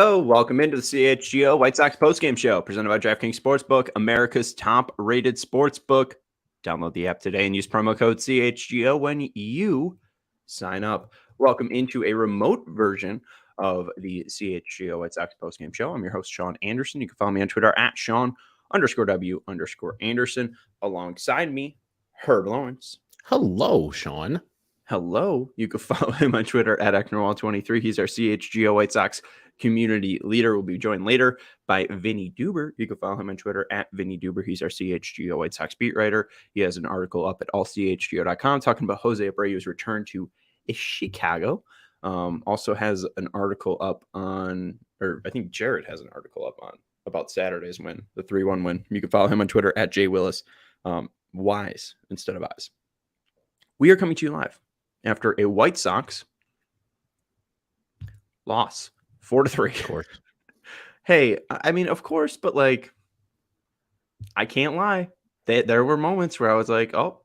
Hello, welcome into the CHGO White Sox postgame show presented by DraftKings Sportsbook, America's top-rated sportsbook. Download the app today and use promo code CHGO when you sign up. Welcome into a remote version of the CHGO White Sox postgame show. I'm your host, Sean Anderson. You can follow me on Twitter at Sean_W_Anderson. Alongside me, Herb Lawrence. Hello, Sean. Hello. You can follow him on Twitter at Ecknerwall23. He's our CHGO White Sox community leader. Will be joined later by Vinnie Duber. You can follow him on Twitter at Vinnie Duber. He's our CHGO White Sox beat writer. He has an article up at allchgo.com talking about Jose Abreu's return to Chicago. Also has an article up on, or I think Jared has an article up on about Saturday's win, the 3-1 win. You can follow him on Twitter at JWillis. Wise instead of eyes. We are coming to you live after a White Sox loss, 4-3. Of course. Hey, I mean, of course, but like, I can't lie. There were moments where I was like, oh,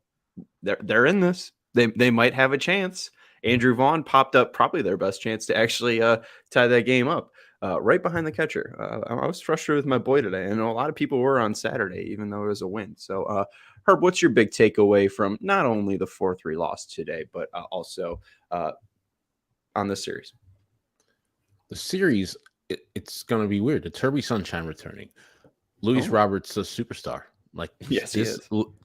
they're in this. They might have a chance. Andrew Vaughn popped up probably their best chance to actually tie that game up right behind the catcher. I was frustrated with my boy today. I know a lot of people were on Saturday, even though it was a win. So, Herb, what's your big takeaway from not only the 4-3 loss today, but also on this series? The series, it's going to be weird. The Turby Sunshine returning. Luis Robert's a superstar. Like, yes,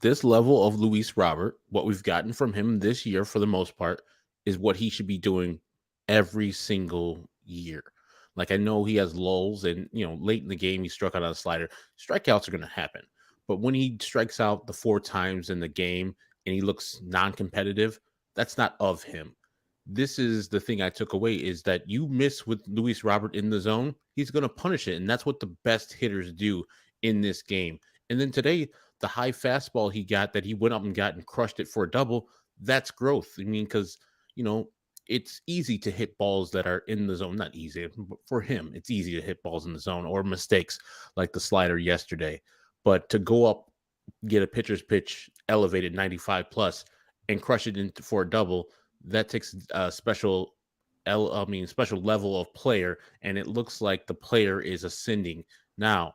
this level of Luis Robert, what we've gotten from him this year for the most part, is what he should be doing every single year. Like, I know he has lulls and, late in the game, he struck out on a slider. Strikeouts are going to happen. But when he strikes out the 4 times in the game and he looks non-competitive, that's not of him. This is the thing I took away, is that you miss with Luis Robert in the zone, he's going to punish it. And that's what the best hitters do in this game. And then today, the high fastball he got that he went up and got and crushed it for a double, that's growth. I mean, because, it's easy to hit balls that are in the zone. Not easy, but for him, it's easy to hit balls in the zone or mistakes like the slider yesterday. But to go up, get a pitcher's pitch elevated 95 plus and crush it for a double, that takes a special level of player. And it looks like the player is ascending. Now,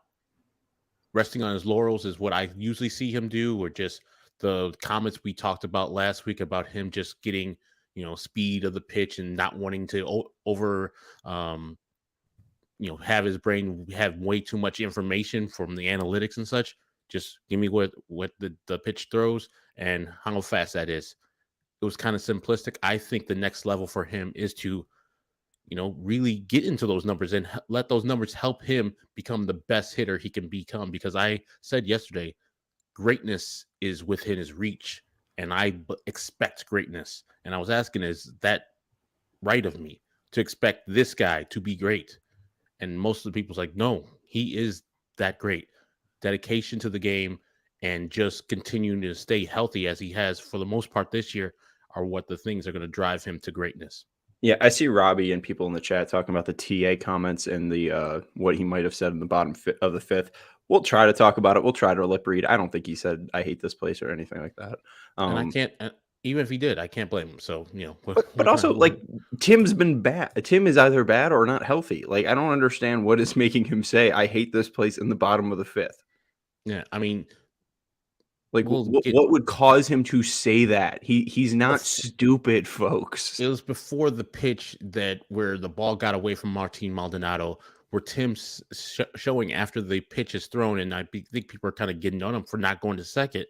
resting on his laurels is what I usually see him do, or just the comments we talked about last week about him just getting, speed of the pitch and not wanting to have his brain have way too much information from the analytics and such. Just give me what the pitch throws and how fast that is. It was kind of simplistic. I think the next level for him is to, really get into those numbers and let those numbers help him become the best hitter he can become. Because I said yesterday, greatness is within his reach, and I expect greatness. And I was asking, is that right of me to expect this guy to be great? And most of the people's like, no, he is that great. Dedication to the game and just continuing to stay healthy as he has for the most part this year are what the things are going to drive him to greatness. Yeah, I see Robbie and people in the chat talking about the TA comments and the what he might have said in the bottom of the 5th. We'll try to talk about it. We'll try to lip read. I don't think he said, I hate this place or anything like that. And I can't, even if he did, I can't blame him. So, But also, like, Tim's been bad. Tim is either bad or not healthy. Like, I don't understand what is making him say, I hate this place in the bottom of the 5th. Yeah, I mean, like, what would cause him to say that? He's not stupid, folks. It was before the pitch where the ball got away from Martin Maldonado, where Tim's showing after the pitch is thrown, and I think people are kind of getting on him for not going to second.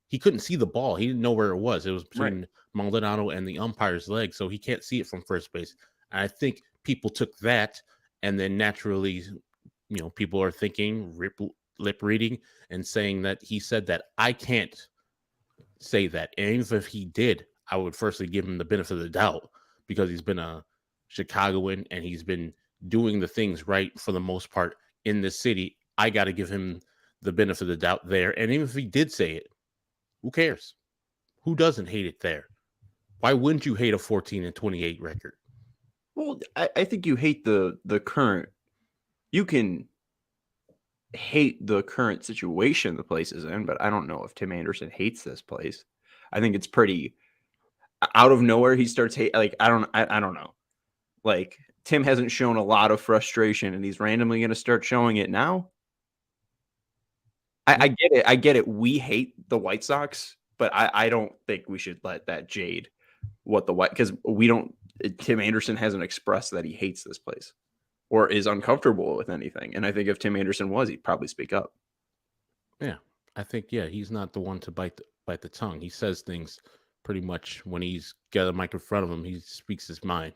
He couldn't see the ball. He didn't know where it was. It was between Maldonado and the umpire's leg, so he can't see it from first base. And I think people took that, and then naturally, people are thinking, lip reading, and saying that he said that. I can't say that. And even if he did, I would firstly give him the benefit of the doubt, because he's been a Chicagoan and he's been doing the things right for the most part in this city. I got to give him the benefit of the doubt there. And even if he did say it, who cares? Who doesn't hate it there? Why wouldn't you hate a 14-28 record? Well, I think you hate the current. You can hate the current situation the place is in, but I don't know if Tim Anderson hates this place. I think it's pretty out of nowhere. He starts hate. Like, I don't know. Like, Tim hasn't shown a lot of frustration and he's randomly going to start showing it now. I get it. I get it. We hate the White Sox, but I don't think we should let that jade what the White, because we don't, Tim Anderson hasn't expressed that he hates this place or is uncomfortable with anything. And I think if Tim Anderson was, he'd probably speak up. Yeah, I think he's not the one to bite the tongue. He says things pretty much when he's got a mic in front of him. He speaks his mind.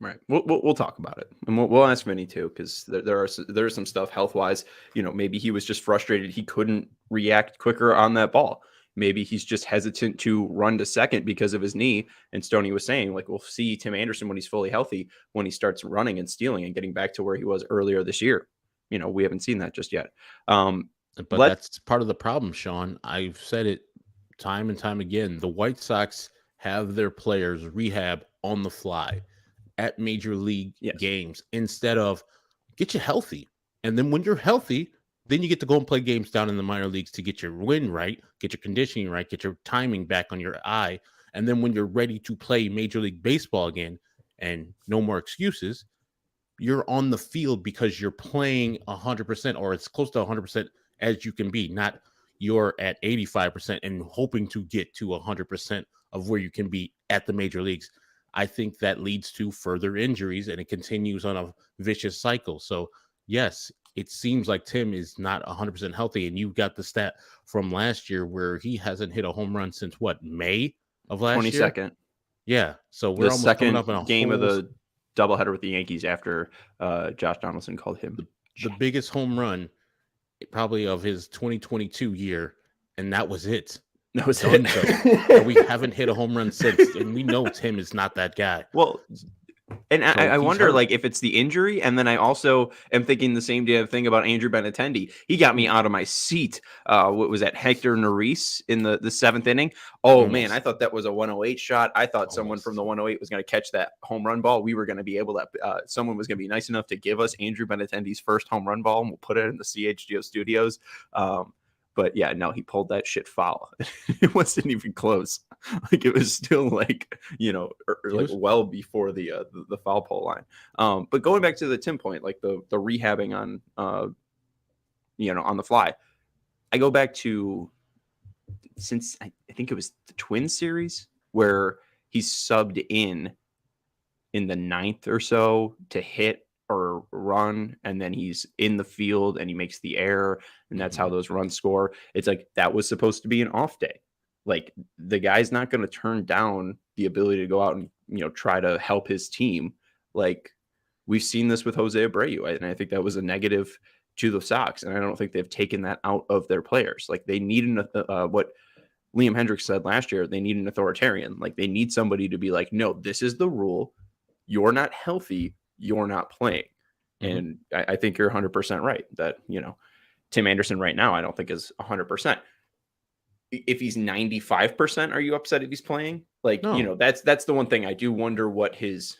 Right. We'll talk about it, and we'll ask Vinny too, because there's some stuff health wise. Maybe he was just frustrated he couldn't react quicker on that ball. Maybe he's just hesitant to run to second because of his knee. And Stoney was saying, like, we'll see Tim Anderson when he's fully healthy, when he starts running and stealing and getting back to where he was earlier this year. We haven't seen that just yet. But that's part of the problem, Sean. I've said it time and time again. The White Sox have their players rehab on the fly at major league games instead of get you healthy. And then when you're healthy, then you get to go and play games down in the minor leagues to get your wind right, get your conditioning right, get your timing back on your eye. And then when you're ready to play Major League Baseball again, and no more excuses, you're on the field because you're playing 100% or as close to 100% as you can be, not you're at 85% and hoping to get to 100% of where you can be at the major leagues. I think that leads to further injuries and it continues on a vicious cycle. So, yes, it seems like Tim is not 100% healthy. And you got the stat from last year where he hasn't hit a home run since what, May of last 22nd. year? Yeah. So we're almost coming up in a game of the doubleheader with the Yankees after Josh Donaldson called him the biggest home run probably of his 2022 year. And that was it. That was it. And we haven't hit a home run since, and we know Tim is not that guy. Well, and so I wonder, like, if it's the injury, and then I also am thinking the same damn thing about Andrew Benintendi. He got me out of my seat. What was that, Hector Neris in the seventh inning? Oh, man, I thought that was a 108 shot. I thought someone from the 108 was going to catch that home run ball. We were going to be able to, someone was going to be nice enough to give us Andrew Benintendi's first home run ball, and we'll put it in the CHGO studios. But yeah, no, he pulled that shit foul. It wasn't even close. Like, it was still like, well before the foul pole line. But going back to the Tim point, like the rehabbing on, on the fly, I go back to since I think it was the Twins series where he's subbed in the ninth or so to hit or run, and then he's in the field and he makes the error, and that's how those runs score. It's like that was supposed to be an off day. Like, the guy's not going to turn down the ability to go out and try to help his team. Like, we've seen this with Jose Abreu, and I think that was a negative to the Sox, and I don't think they've taken that out of their players. Like, they need what Liam Hendriks said last year, they need an authoritarian. Like, they need somebody to be like, no, this is the rule. You're not healthy. You're not playing. And I think you're 100% right that, Tim Anderson right now, I don't think is 100%. If he's 95%, are you upset if he's playing? Like, no. That's the one thing I do wonder what his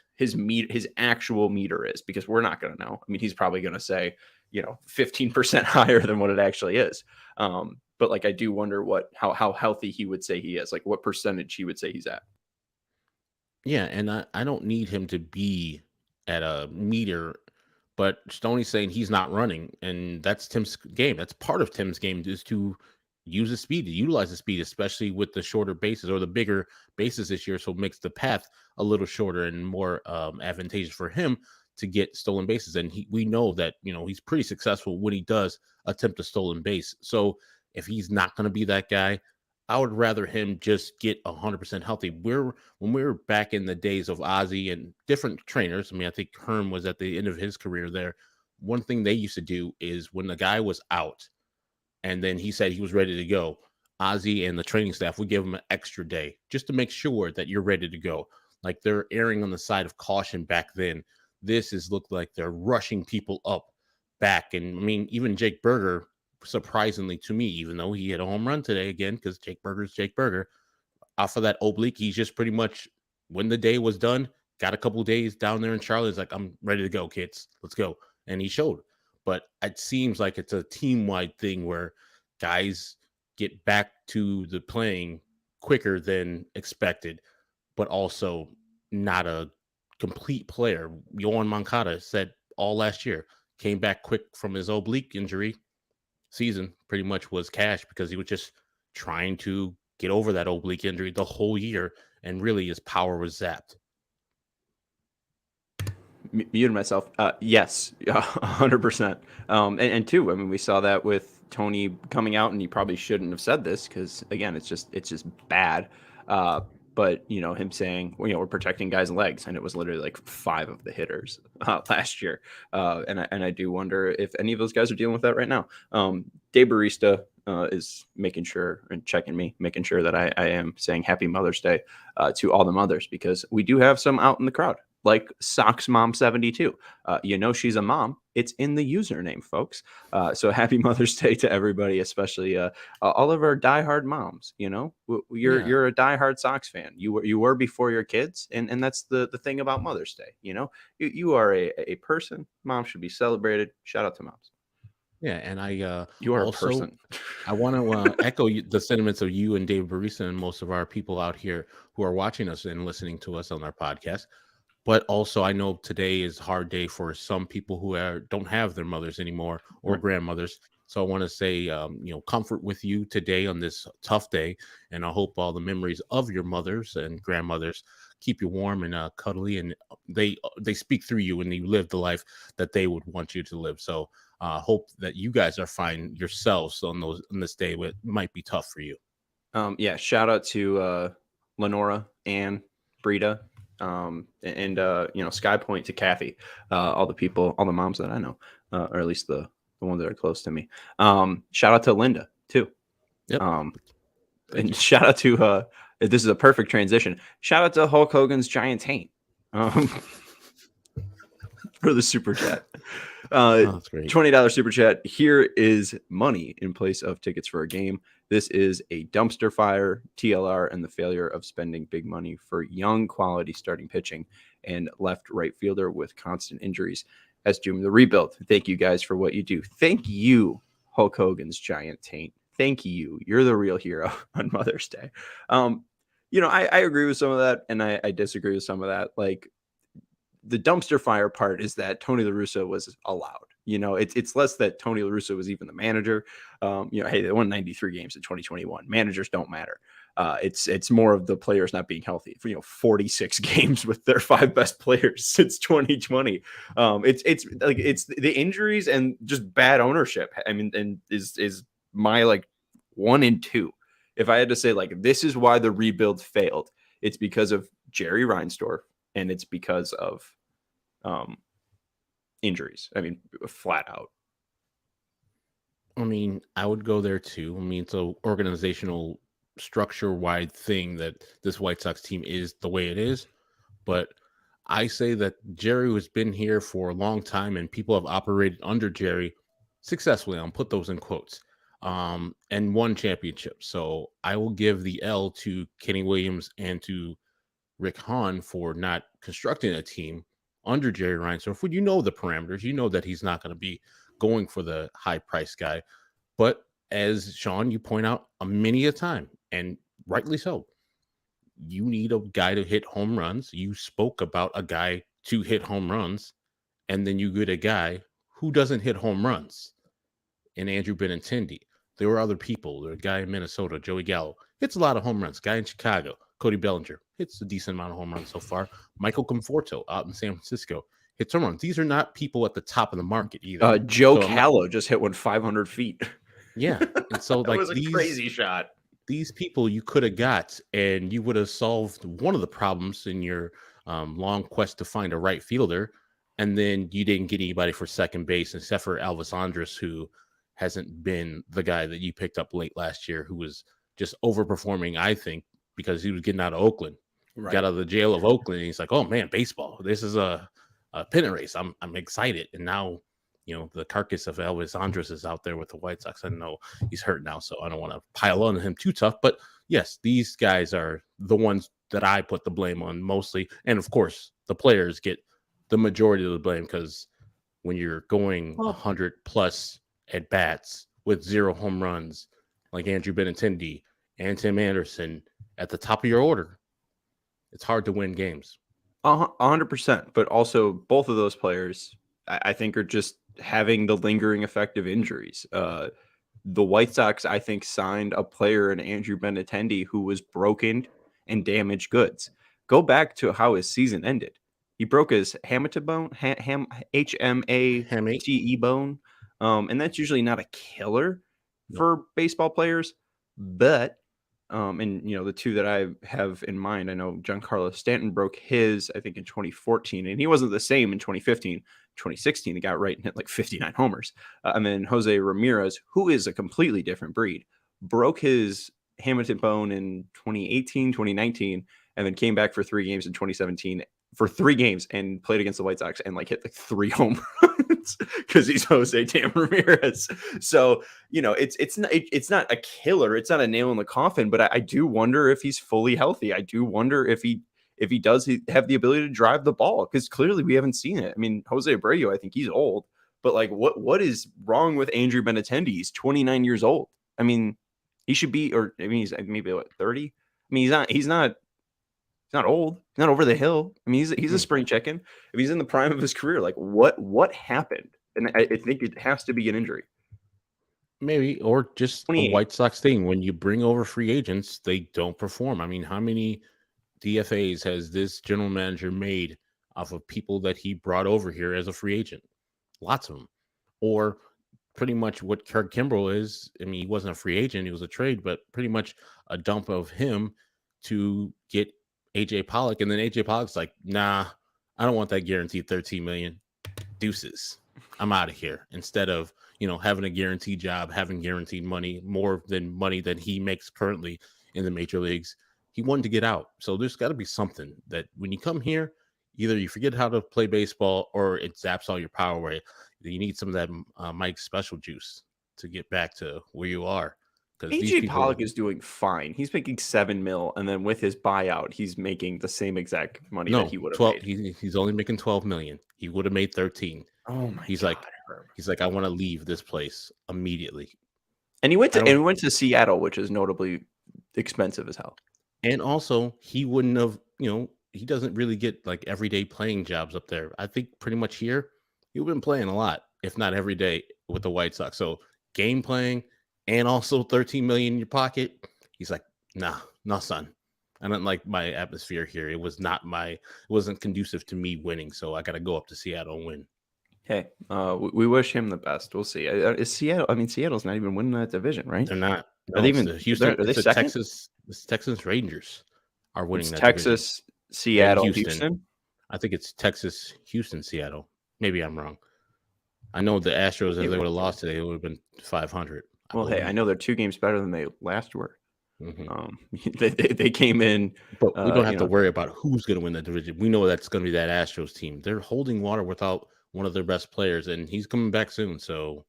actual meter is, because we're not going to know. I mean, he's probably going to say, 15% higher than what it actually is. But like, I do wonder how healthy he would say he is, like what percentage he would say he's at. Yeah. And I don't need him to be at a meter, but Stoney's saying he's not running, and that's Tim's game. That's part of Tim's game, is to use the speed, to utilize the speed, especially with the shorter bases or the bigger bases this year. So it makes the path a little shorter and more advantageous for him to get stolen bases. And we know that, he's pretty successful when he does attempt a stolen base. So if he's not going to be that guy, I would rather him just get 100% healthy. When we were back in the days of Ozzie and different trainers, I mean, I think Herm was at the end of his career there. One thing they used to do is when the guy was out and then he said he was ready to go, Ozzie and the training staff would give him an extra day just to make sure that you're ready to go. Like, they're erring on the side of caution back then. This is looked like they're rushing people up back. And I mean, even Jake Berger, surprisingly to me, even though he hit a home run today again, because Jake Berger, off of that oblique, he's just pretty much, when the day was done, got a couple days down there in Charlotte. He's like, I'm ready to go, kids. Let's go. And he showed. But it seems like it's a team-wide thing where guys get back to the playing quicker than expected, but also not a complete player. Yohan Moncada said all last year, came back quick from his oblique injury. Season pretty much was cash because he was just trying to get over that oblique injury the whole year, and really his power was zapped. Muted myself. Yes, 100%. And two, I mean, we saw that with Tony coming out, and he probably shouldn't have said this because, again, it's just bad. But him saying, we're protecting guys' legs, and it was literally like 5 of the hitters last year. And I do wonder if any of those guys are dealing with that right now. Dave Barista is making sure and checking me, making sure that I am saying Happy Mother's Day to all the mothers, because we do have some out in the crowd, like Sox Mom 72. She's a mom. It's in the username, folks. So happy Mother's Day to everybody, especially all of our diehard moms. You're a diehard Sox fan. You were before your kids, and that's the thing about Mother's Day. You are a person. Mom should be celebrated. Shout out to moms. Yeah, and you are also, a person. I want to echo the sentiments of you and Dave Barista and most of our people out here who are watching us and listening to us on our podcast. But also, I know today is a hard day for some people who don't have their mothers anymore or Right. grandmothers. So I want to say, comfort with you today on this tough day. And I hope all the memories of your mothers and grandmothers keep you warm and cuddly. And they speak through you, and you live the life that they would want you to live. So hope that you guys are fine yourselves on this day. It might be tough for you. Shout out to Lenora, Ann, Brita, and Sky Point to Kathy, all the people, all the moms that I know, or at least the ones that are close to me. Shout out to Linda too. Yep. And shout out to this is a perfect transition. Shout out to Hulk Hogan's giant taint for the super chat. That's great. $20 super chat. Here is money in place of tickets for a game. This is a dumpster fire, TLR, and the failure of spending big money for young quality starting pitching and right fielder with constant injuries as doom the rebuild. Thank you guys for what you do. Thank you, Hulk Hogan's giant taint. Thank you. You're the real hero on Mother's Day. I agree with some of that, and I disagree with some of that. Like, the dumpster fire part is that Tony La Russa was allowed. It's less that Tony La Russa was even the manager. Hey, they won 93 games in 2021. Managers don't matter. It's more of the players not being healthy. 46 games with their 5 best players since 2020. It's the injuries and just bad ownership. I mean, and is my 1 and 2. If I had to say this is why the rebuild failed, it's because of Jerry Reinsdorf, and it's because of injuries. I mean, flat out. I mean, I would go there too. I mean, it's an organizational structure-wide thing that this White Sox team is the way it is. But I say that Jerry has been here for a long time, and people have operated under Jerry successfully. I'll put those in quotes. And won championships. So I will give the L to Kenny Williams and to Rick Hahn for not constructing a team under Jerry Reinsdorf. When the parameters, that he's not going to be going for the high price guy. But as Sean, you point out many a time, and rightly so, you need a guy to hit home runs. You spoke about a guy to hit home runs, and then you get a guy who doesn't hit home runs in Andrew Benintendi. There were other people. There was a guy in Minnesota, Joey Gallo, hits a lot of home runs. Guy in Chicago, Cody Bellinger, hits a decent amount of home runs so far. Michael Conforto out in San Francisco hits home runs. These are not people at the top of the market either. Joe Callow just hit one 500 feet. Yeah. And so that was a crazy shot. These people you could have got, and you would have solved one of the problems in your long quest to find a right fielder. And then you didn't get anybody for second base except for Elvis Andrus, who hasn't been the guy that you picked up late last year, who was just overperforming, I think, because he was getting out of Oakland. Right. Got out of the jail of Oakland, and he's like, oh, man, baseball. This is a pennant race. I'm excited. And now, the carcass of Elvis Andrus is out there with the White Sox. I know he's hurt now, so I don't want to pile on him too tough. But, yes, these guys are the ones that I put the blame on mostly. And, of course, the players get the majority of the blame, because when you're going 100-plus at-bats with 0 home runs, like Andrew Benintendi and Tim Anderson at the top of your order, it's hard to win games. 100%. But also, both of those players, I think, are just having the lingering effect of injuries. The White Sox, I think, signed a player in Andrew Benintendi who was broken and damaged goods. Go back to how his season ended. He broke his hamate bone, Hamate. HMATE bone, and that's usually not a killer for baseball players. But and the two that I have in mind, I know Giancarlo Stanton broke his, I think, in 2014, and he wasn't the same in 2015. 2016, he got right and hit like 59 homers. And then Jose Ramirez, who is a completely different breed, broke his hamate bone in 2018, 2019, and then came back for 3 games in 2017 for 3 games and played against the White Sox and like hit like 3 home runs because he's Jose Tam Ramirez. So it's not a killer, it's not a nail in the coffin, but I do wonder if he's fully healthy. I do wonder if he does have the ability to drive the ball, because clearly we haven't seen it. I mean, Jose Abreu, I think he's old, but like what is wrong with Andrew Benintendi? He's 29 years old. I mean, he should be, or I mean, he's maybe what, 30? I mean, he's not old. He's not over the hill. I mean, he's a spring chicken. If he's in the prime of his career, like what happened? And I think it has to be an injury. Maybe, or just 28. a White Sox thing. When you bring over free agents, they don't perform. I mean, how many DFAs has this general manager made off of people that he brought over here as a free agent? Lots of them. Or pretty much what Kirk Kimbrell is. I mean, he wasn't a free agent, he was a trade, but pretty much a dump of him to get AJ Pollock. And then AJ Pollock's like, nah, I don't want that guaranteed 13 million. Deuces. I'm out of here. Instead of, having a guaranteed job, having guaranteed money, more than money that he makes currently in the major leagues. He wanted to get out. So there's got to be something that when you come here, either you forget how to play baseball or it zaps all your power away. You need some of that Mike Special juice to get back to where you are. Because AJ Pollock is doing fine. He's making $7 million, and then with his buyout, he's making the same exact money that he would have made. He's only making $12 million. He would have made 13. Oh my he's God, like, I want to leave this place immediately. And he went to Seattle, which is notably expensive as hell. And also, he wouldn't have, he doesn't really get like everyday playing jobs up there. I think pretty much here, you've been playing a lot, if not every day, with the White Sox. So game playing and also 13 million in your pocket. He's like, nah, no, son. I don't like my atmosphere here. It wasn't conducive to me winning. So I got to go up to Seattle and win. Hey, we wish him the best. We'll see. Is Seattle? I mean, Seattle's not even winning that division, right? They're not. Are they even Houston? Are they second? Texas Rangers are winning that Texas, division. Seattle, Houston. I think it's Texas, Houston, Seattle. Maybe I'm wrong. I know the Astros, if they would have lost today, it would have been 500. Well, hey, I know they're 2 games better than they last were. They came in, but we don't have to worry about who's going to win that division. We know that's going to be that Astros team. They're holding water without one of their best players, and he's coming back soon. So,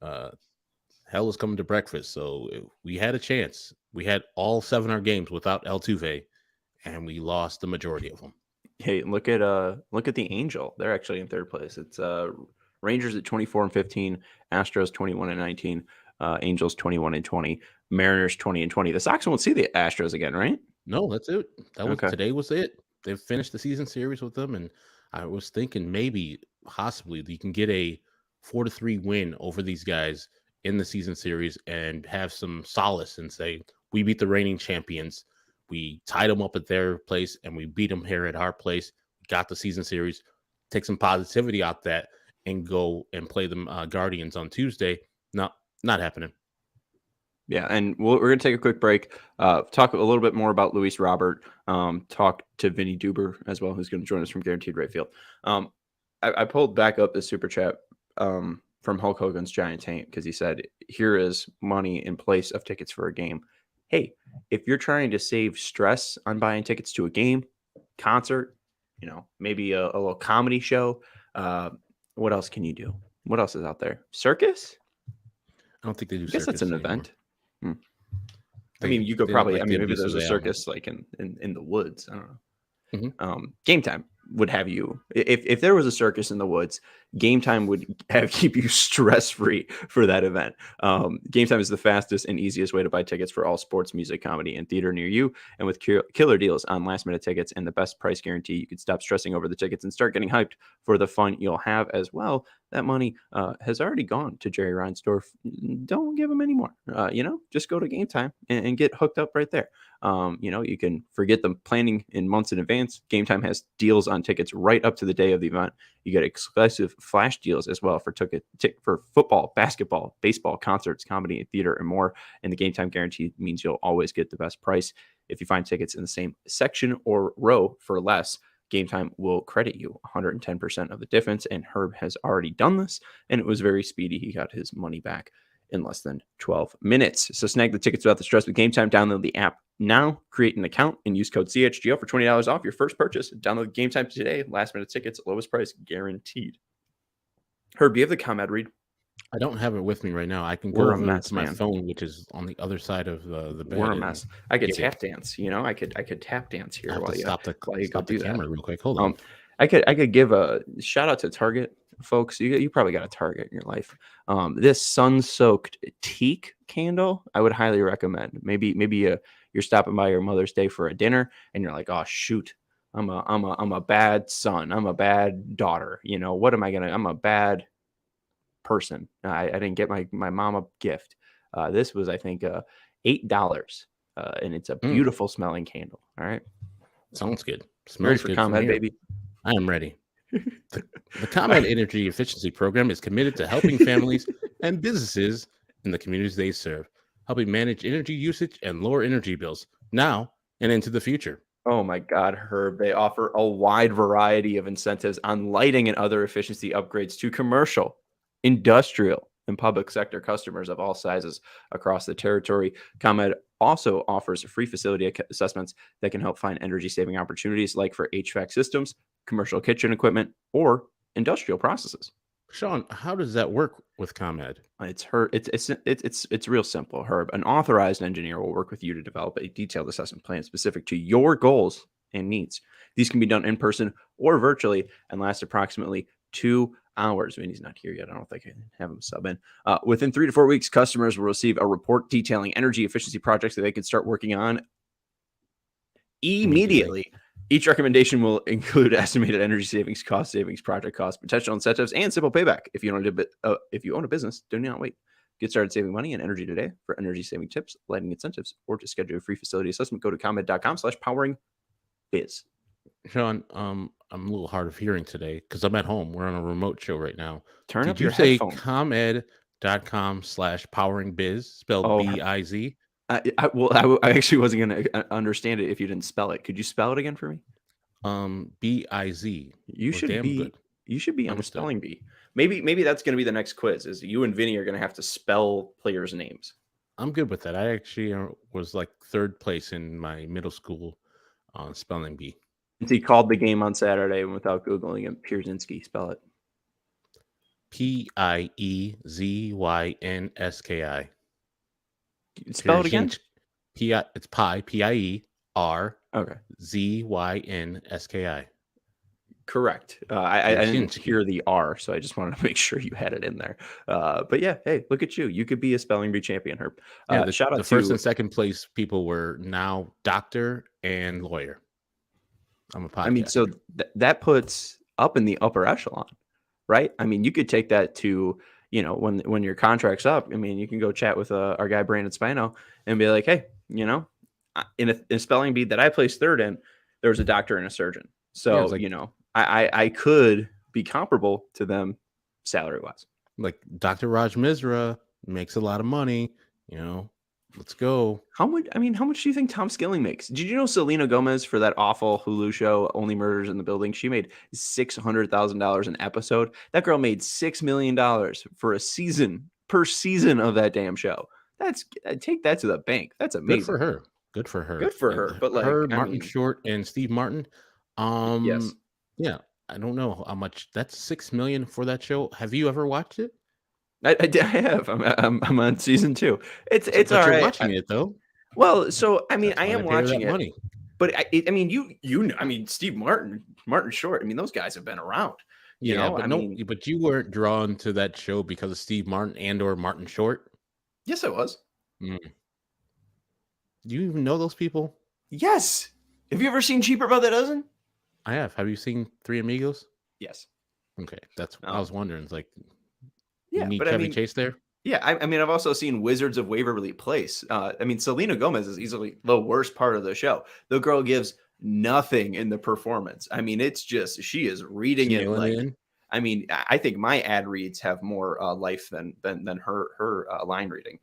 hell is coming to breakfast. So we had a chance. We had all 7 of our games without Altuve, and we lost the majority of them. Hey, look at the Angel. They're actually in 3rd place. It's Rangers at 24-15, Astros 21-19, Angels 21-20, Mariners 20-20. The Sox won't see the Astros again, right? No, that's it. Today was it. They finished the season series with them, and I was thinking maybe possibly you can get a 4-3 win over these guys in the season series and have some solace and say, we beat the reigning champions. We tied them up at their place and we beat them here at our place. Got the season series, take some positivity out that and go and play them Guardians on Tuesday. No, not happening. Yeah, and we're going to take a quick break, talk a little bit more about Luis Robert, talk to Vinnie Duber as well, who's going to join us from Guaranteed Right Field. I pulled back up the super chat from Hulk Hogan's Giant Tank because he said, here is money in place of tickets for a game. Hey, if you're trying to save stress on buying tickets to a game, concert, maybe a little comedy show, what else can you do? What else is out there? Circus? I don't think they do circus. I guess that's an anymore. event. I mean, you could probably, maybe there's a circus like in the woods. I don't know. Game Time would have you, if there was a circus in the woods, Game Time would keep you stress-free for that event. Game Time is the fastest and easiest way to buy tickets for all sports, music, comedy, and theater near you. And with killer deals on last-minute tickets and the best price guarantee, you can stop stressing over the tickets and start getting hyped for the fun you'll have as well. That money has already gone to Jerry Reinsdorf. Don't give him any more. Just go to Game Time and get hooked up right there. You can forget the planning in months in advance. Game Time has deals on tickets right up to the day of the event. You get exclusive flash deals as well for for football, basketball, baseball, concerts, comedy, theater, and more. And the Game Time guarantee means you'll always get the best price. If you find tickets in the same section or row for less, Game Time will credit you 110% of the difference. And Herb has already done this, and it was very speedy. He got his money back in less than 12 minutes. So snag the tickets without the stress with Game Time. Download the app now, create an account, and use code CHGO for $20 off your first purchase. Download Game Time today. Last minute tickets, lowest price guaranteed. Herb, do you have the ComEd read? I don't have it with me right now. I can go over to my phone, which is on the other side of the bed. We're a mess. I could tap dance. I could tap dance here while you stop the camera real quick. Hold on. I could give a shout out to Target, folks. You probably got a Target in your life. This sun-soaked teak candle, I would highly recommend. Maybe you're stopping by your Mother's Day for a dinner, and you're like, oh shoot, I'm a bad son. I'm a bad daughter. What am I gonna? I'm a bad person. I didn't get my mom a gift. This was, I think, $8, and it's a beautiful smelling candle. All right, sounds good. Smells good for ComEd, baby. I am ready. The ComEd Energy Efficiency Program is committed to helping families and businesses in the communities they serve, helping manage energy usage and lower energy bills now and into the future. Oh my God, Herb. They offer a wide variety of incentives on lighting and other efficiency upgrades to commercial, industrial, and public sector customers of all sizes across the territory. ComEd also offers free facility assessments that can help find energy-saving opportunities, like for HVAC systems, commercial kitchen equipment, or industrial processes. Sean, how does that work with ComEd? It's real simple, Herb. An authorized engineer will work with you to develop a detailed assessment plan specific to your goals and needs. These can be done in person or virtually and last approximately 2 hours. Vinny's not here yet. I don't think I can have him sub in. Within 3 to 4 weeks, customers will receive a report detailing energy efficiency projects that they can start working on immediately. Each recommendation will include estimated energy savings, cost savings, project costs, potential incentives, and simple payback. If you own a business, do not wait. Get started saving money and energy today. For energy saving tips, lighting incentives, or to schedule a free facility assessment, go to comed.com/poweringbizz. Sean, I'm a little hard of hearing today because I'm at home. We're on a remote show right now. Turn up your headphone. Did you say comed.com/poweringbiz, spelled B-I-Z? I actually wasn't going to understand it if you didn't spell it. Could you spell it again for me? B-I-Z. You should be on the spelling bee. Maybe that's going to be the next quiz. Is you and Vinny are going to have to spell players' names. I'm good with that. I actually was like 3rd place in my middle school on spelling bee. He called the game on Saturday without Googling it. Pierzynski, spell it. P-I-E-Z-Y-N-S-K-I. Spell it again. It's Pi, P-I-E-R. Okay. Z-Y-N-S-K-I. Correct. I didn't hear the R, so I just wanted to make sure you had it in there. But yeah, hey, look at you. You could be a spelling bee champion, Herb. Shout out to first and second place people were now doctor and lawyer. I'm a podcaster. I mean, so that puts up in the upper echelon, right? I mean, you could take that to, when your contract's up. I mean, you can go chat with our guy Brandon Spino and be like, hey, in a spelling bee that I placed 3rd in, there was a doctor and a surgeon. So I could be comparable to them salary wise. Like Dr. Raj Misra makes a lot of money. Let's go. How much do you think Tom Skilling makes? Did you know Selena Gomez, for that awful Hulu show, Only Murders in the Building, she made $600,000 an episode? That girl made $6 million per season of that damn show. Take that to the bank. That's amazing. Good for her. But Martin Short and Steve Martin. Yes. Yeah. I don't know how much. That's $6 million for that show. Have you ever watched it? I have. I'm on season 2. It's all right. You're watching it though. Well, so I mean, I am watching it. Money. But Steve Martin Short. I mean, those guys have been around. Yeah, but but you weren't drawn to that show because of Steve Martin and/or Martin Short. Yes, I was. Do you even know those people? Yes. Have you ever seen Cheaper by the Dozen? I have. Have you seen Three Amigos? Yes. Okay, that's I was wondering. It's like, you Yeah, need but Chevy Chase there? Yeah, I mean, I've also seen Wizards of Waverly Place. I mean, Selena Gomez is easily the worst part of the show. The girl gives nothing in the performance. I mean, it's just she is reading it like. I mean, I think my ad reads have more life than her line reading.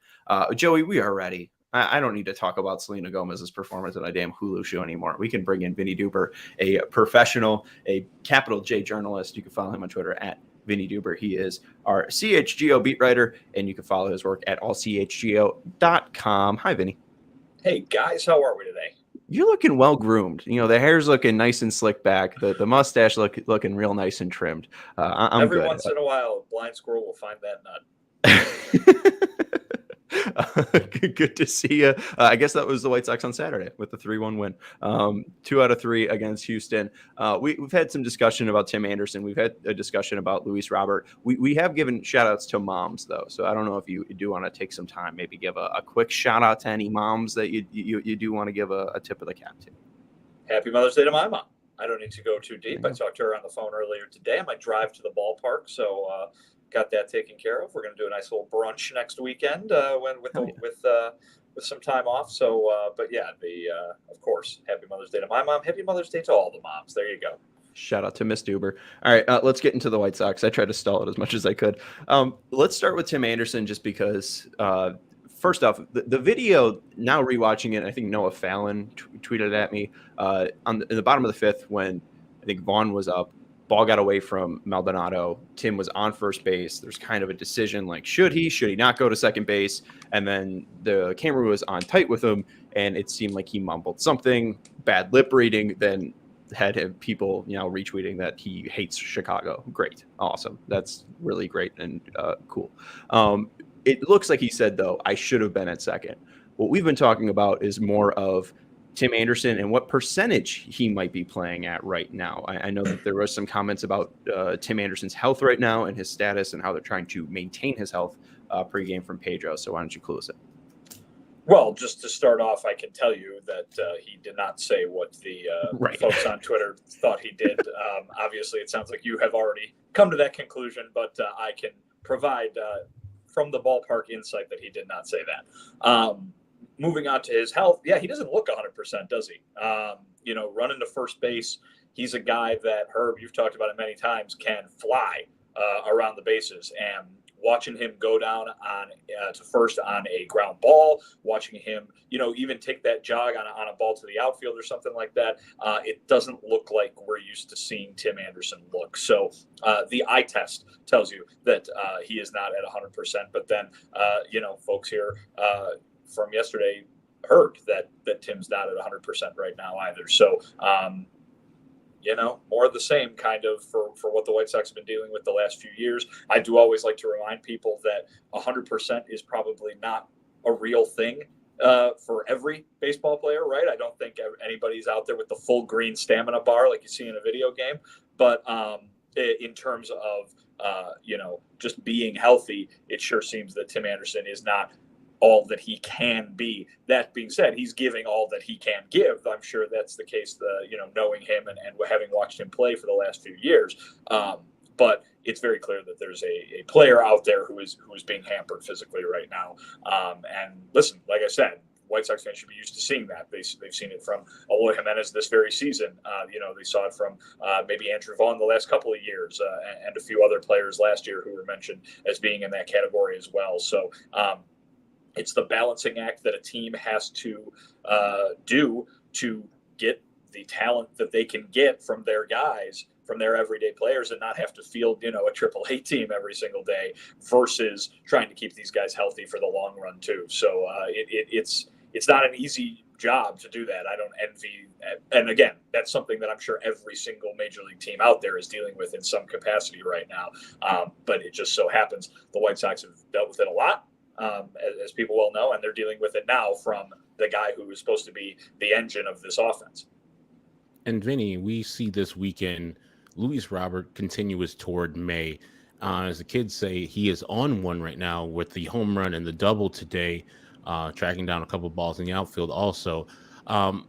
Joey, we are ready. I don't need to talk about Selena Gomez's performance on a damn Hulu show anymore. We can bring in Vinnie Duber, a professional, a capital J journalist. You can follow him on Twitter at Vinnie Duber. He is our CHGO beat writer, and you can follow his work at allchgo.com. Hi, Vinnie. Hey, guys. How are we today? You're looking well groomed. You know, the hair's looking nice and slicked back. The mustache looking real nice and trimmed. I'm Every good. Once in a while, a blind squirrel will find that nut. Good to see you. I guess that was the White Sox on Saturday with the 3-1 win. 2 out of 3 against Houston. We've had some discussion about Tim Anderson. We've had a discussion about Luis Robert. We have given shout outs to moms, though. So I don't know if you do want to take some time, maybe give a quick shout out to any moms that you do want to give a tip of the cap to. Happy Mother's Day to my mom. I don't need to go too deep. I talked to her on the phone earlier today. I might drive to the ballpark, so got that taken care of. We're going to do a nice little brunch next weekend with some time off. So, but yeah, of course, happy Mother's Day to my mom. Happy Mother's Day to all the moms. There you go. Shout out to Miss Duber. All right, let's get into the White Sox. I tried to stall it as much as I could. Let's start with Tim Anderson, just because. First off, the video, now rewatching it, I think Noah Fallon tweeted at me in the bottom of the 5th when I think Vaughn was up. Ball got away from Maldonado. Tim was on first base. There's kind of a decision like, should he not go to second base? And then the camera was on tight with him, and it seemed like he mumbled something, bad lip reading, then had people, retweeting that he hates Chicago. Great. Awesome. That's really great and cool. It looks like he said, though, I should have been at second. What we've been talking about is more of Tim Anderson and what percentage he might be playing at right now. I know that there was some comments about Tim Anderson's health right now and his status and how they're trying to maintain his health pregame from Pedro. So why don't you clue us in? Well, just to start off, I can tell you that he did not say what the folks on Twitter thought he did. Obviously, it sounds like you have already come to that conclusion, but I can provide from the ballpark insight that he did not say that. Moving on to his health, yeah, he doesn't look 100%, does he? Running to first base, he's a guy that, Herb, you've talked about it many times, can fly around the bases. And watching him go down to first on a ground ball, watching him, even take that jog on a ball to the outfield or something like that, it doesn't look like we're used to seeing Tim Anderson look. So the eye test tells you that he is not at 100%. But then, folks here from yesterday heard that Tim's not at 100% right now either. So, more of the same kind of for what the White Sox have been dealing with the last few years. I do always like to remind people that 100% is probably not a real thing for every baseball player, right? I don't think anybody's out there with the full green stamina bar like you see in a video game. But in terms of, just being healthy, it sure seems that Tim Anderson is not all that he can be. That being said, he's giving all that he can give. I'm sure that's the case, knowing him and having watched him play for the last few years. But it's very clear that there's a player out there who is being hampered physically right now. And listen, like I said, White Sox fans should be used to seeing that. They've seen it from Eloy Jimenez this very season. They saw it from maybe Andrew Vaughn the last couple of years and a few other players last year who were mentioned as being in that category as well. So, it's the balancing act that a team has to do to get the talent that they can get from their guys, from their everyday players, and not have to field, a AAA team every single day versus trying to keep these guys healthy for the long run too. So it's not an easy job to do that. I don't envy, and again, that's something that I'm sure every single major league team out there is dealing with in some capacity right now. But it just so happens the White Sox have dealt with it a lot. As people well know, and they're dealing with it now from the guy who is supposed to be the engine of this offense. And Vinny, we see this weekend Luis Robert continuous toward May. As the kids say, he is on one right now with the home run and the double today, tracking down a couple balls in the outfield also.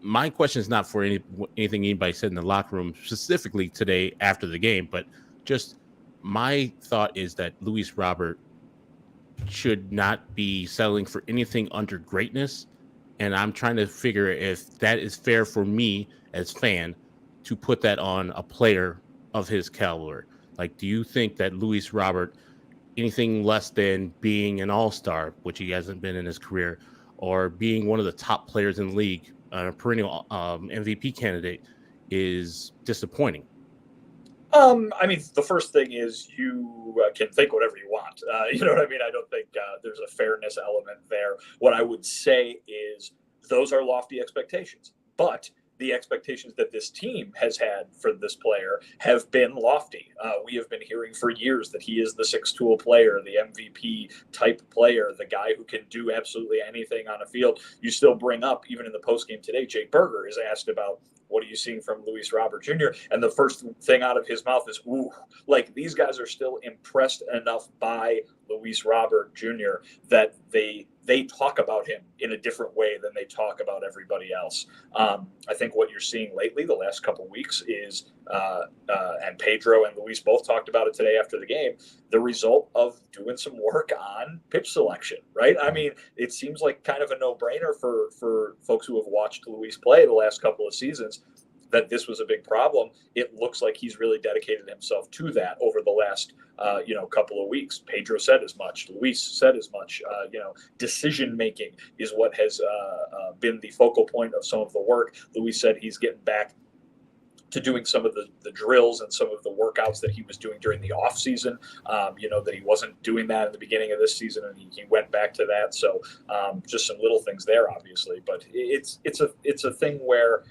My question is not for anything anybody said in the locker room specifically today after the game, but just my thought is that Luis Robert should not be settling for anything under greatness. And I'm trying to figure if that is fair for me as fan to put that on a player of his caliber. Like, do you think that Luis Robert, anything less than being an all-star, which he hasn't been in his career, or being one of the top players in the league, a perennial MVP candidate, is disappointing? I mean, the first thing is you can think whatever you want. You know what I mean? I don't think there's a fairness element there. What I would say is those are lofty expectations, but the expectations that this team has had for this player have been lofty. We have been hearing for years that he is the six-tool player, the MVP type player, the guy who can do absolutely anything on a field. You still bring up, even in the postgame today, Jake Berger is asked about, what are you seeing from Luis Robert Jr.? And the first thing out of his mouth is, ooh, like these guys are still impressed enough by Luis Robert Jr. that they talk about him in a different way than they talk about everybody else. I think what you're seeing lately, the last couple of weeks, is, and Pedro and Luis both talked about it today after the game, the result of doing some work on pitch selection, right? I mean, it seems like kind of a no-brainer for folks who have watched Luis play the last couple of seasons that this was a big problem. It looks like he's really dedicated himself to that over the last, couple of weeks. Pedro said as much. Luis said as much. Decision making is what has been the focal point of some of the work. Luis said he's getting back to doing some of the drills and some of the workouts that he was doing during the off season, that he wasn't doing that in the beginning of this season, and he went back to that. So just some little things there, obviously, but it's a thing where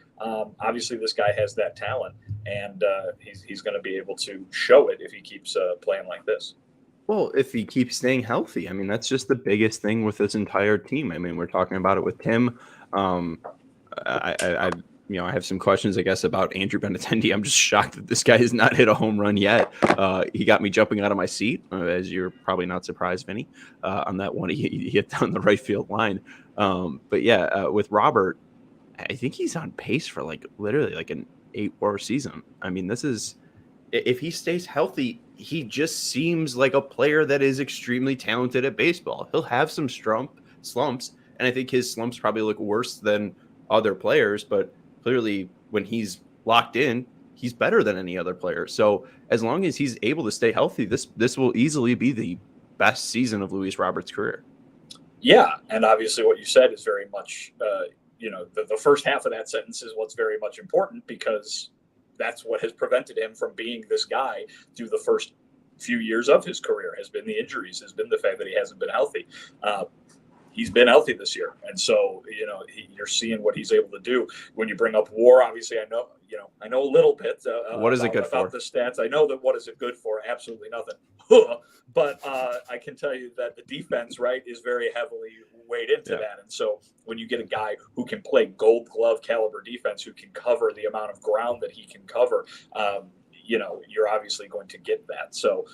obviously this guy has that talent, and he's going to be able to show it if he keeps playing like this. Well, if he keeps staying healthy, I mean, that's just the biggest thing with this entire team. I mean, we're talking about it with Tim. I have some questions, I guess, about Andrew Benintendi. I'm just shocked that this guy has not hit a home run yet. He got me jumping out of my seat, as you're probably not surprised, Vinny, on that one. He hit down the right field line. With Robert, I think he's on pace for literally an 8-war season. I mean, if he stays healthy, he just seems like a player that is extremely talented at baseball. He'll have some slumps, and I think his slumps probably look worse than other players, but clearly when he's locked in, he's better than any other player. So as long as he's able to stay healthy, this will easily be the best season of Luis Robert's career. Yeah, and obviously what you said is very much, the first half of that sentence is what's very much important, because that's what has prevented him from being this guy through the first few years of his career, has been the injuries, has been the fact that he hasn't been healthy. He's been healthy this year, and so you're seeing what he's able to do. When you bring up WAR, obviously, I know a little bit. What is it good about for? The stats? I know that. What is it good for? Absolutely nothing. But I can tell you that the defense, right, is very heavily weighed into that. And so when you get a guy who can play Gold Glove caliber defense, who can cover the amount of ground that he can cover, you're obviously going to get that. So.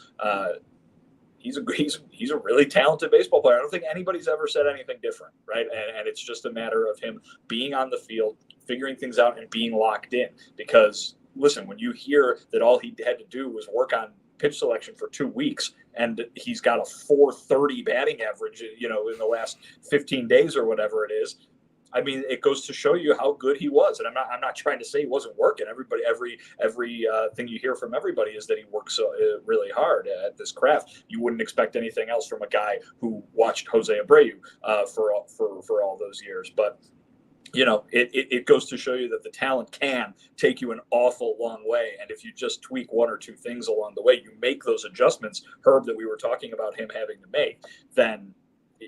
He's a really talented baseball player. I don't think anybody's ever said anything different, right? And it's just a matter of him being on the field, figuring things out, and being locked in. Because, listen, when you hear that all he had to do was work on pitch selection for 2 weeks, and he's got a .430 batting average, in the last 15 days or whatever it is, I mean, it goes to show you how good he was. And I'm not trying to say he wasn't working. Every thing you hear from everybody is that he works really hard at this craft. You wouldn't expect anything else from a guy who watched Jose Abreu for all those years. But it goes to show you that the talent can take you an awful long way. And if you just tweak one or two things along the way, you make those adjustments, Herb, that we were talking about him having to make, then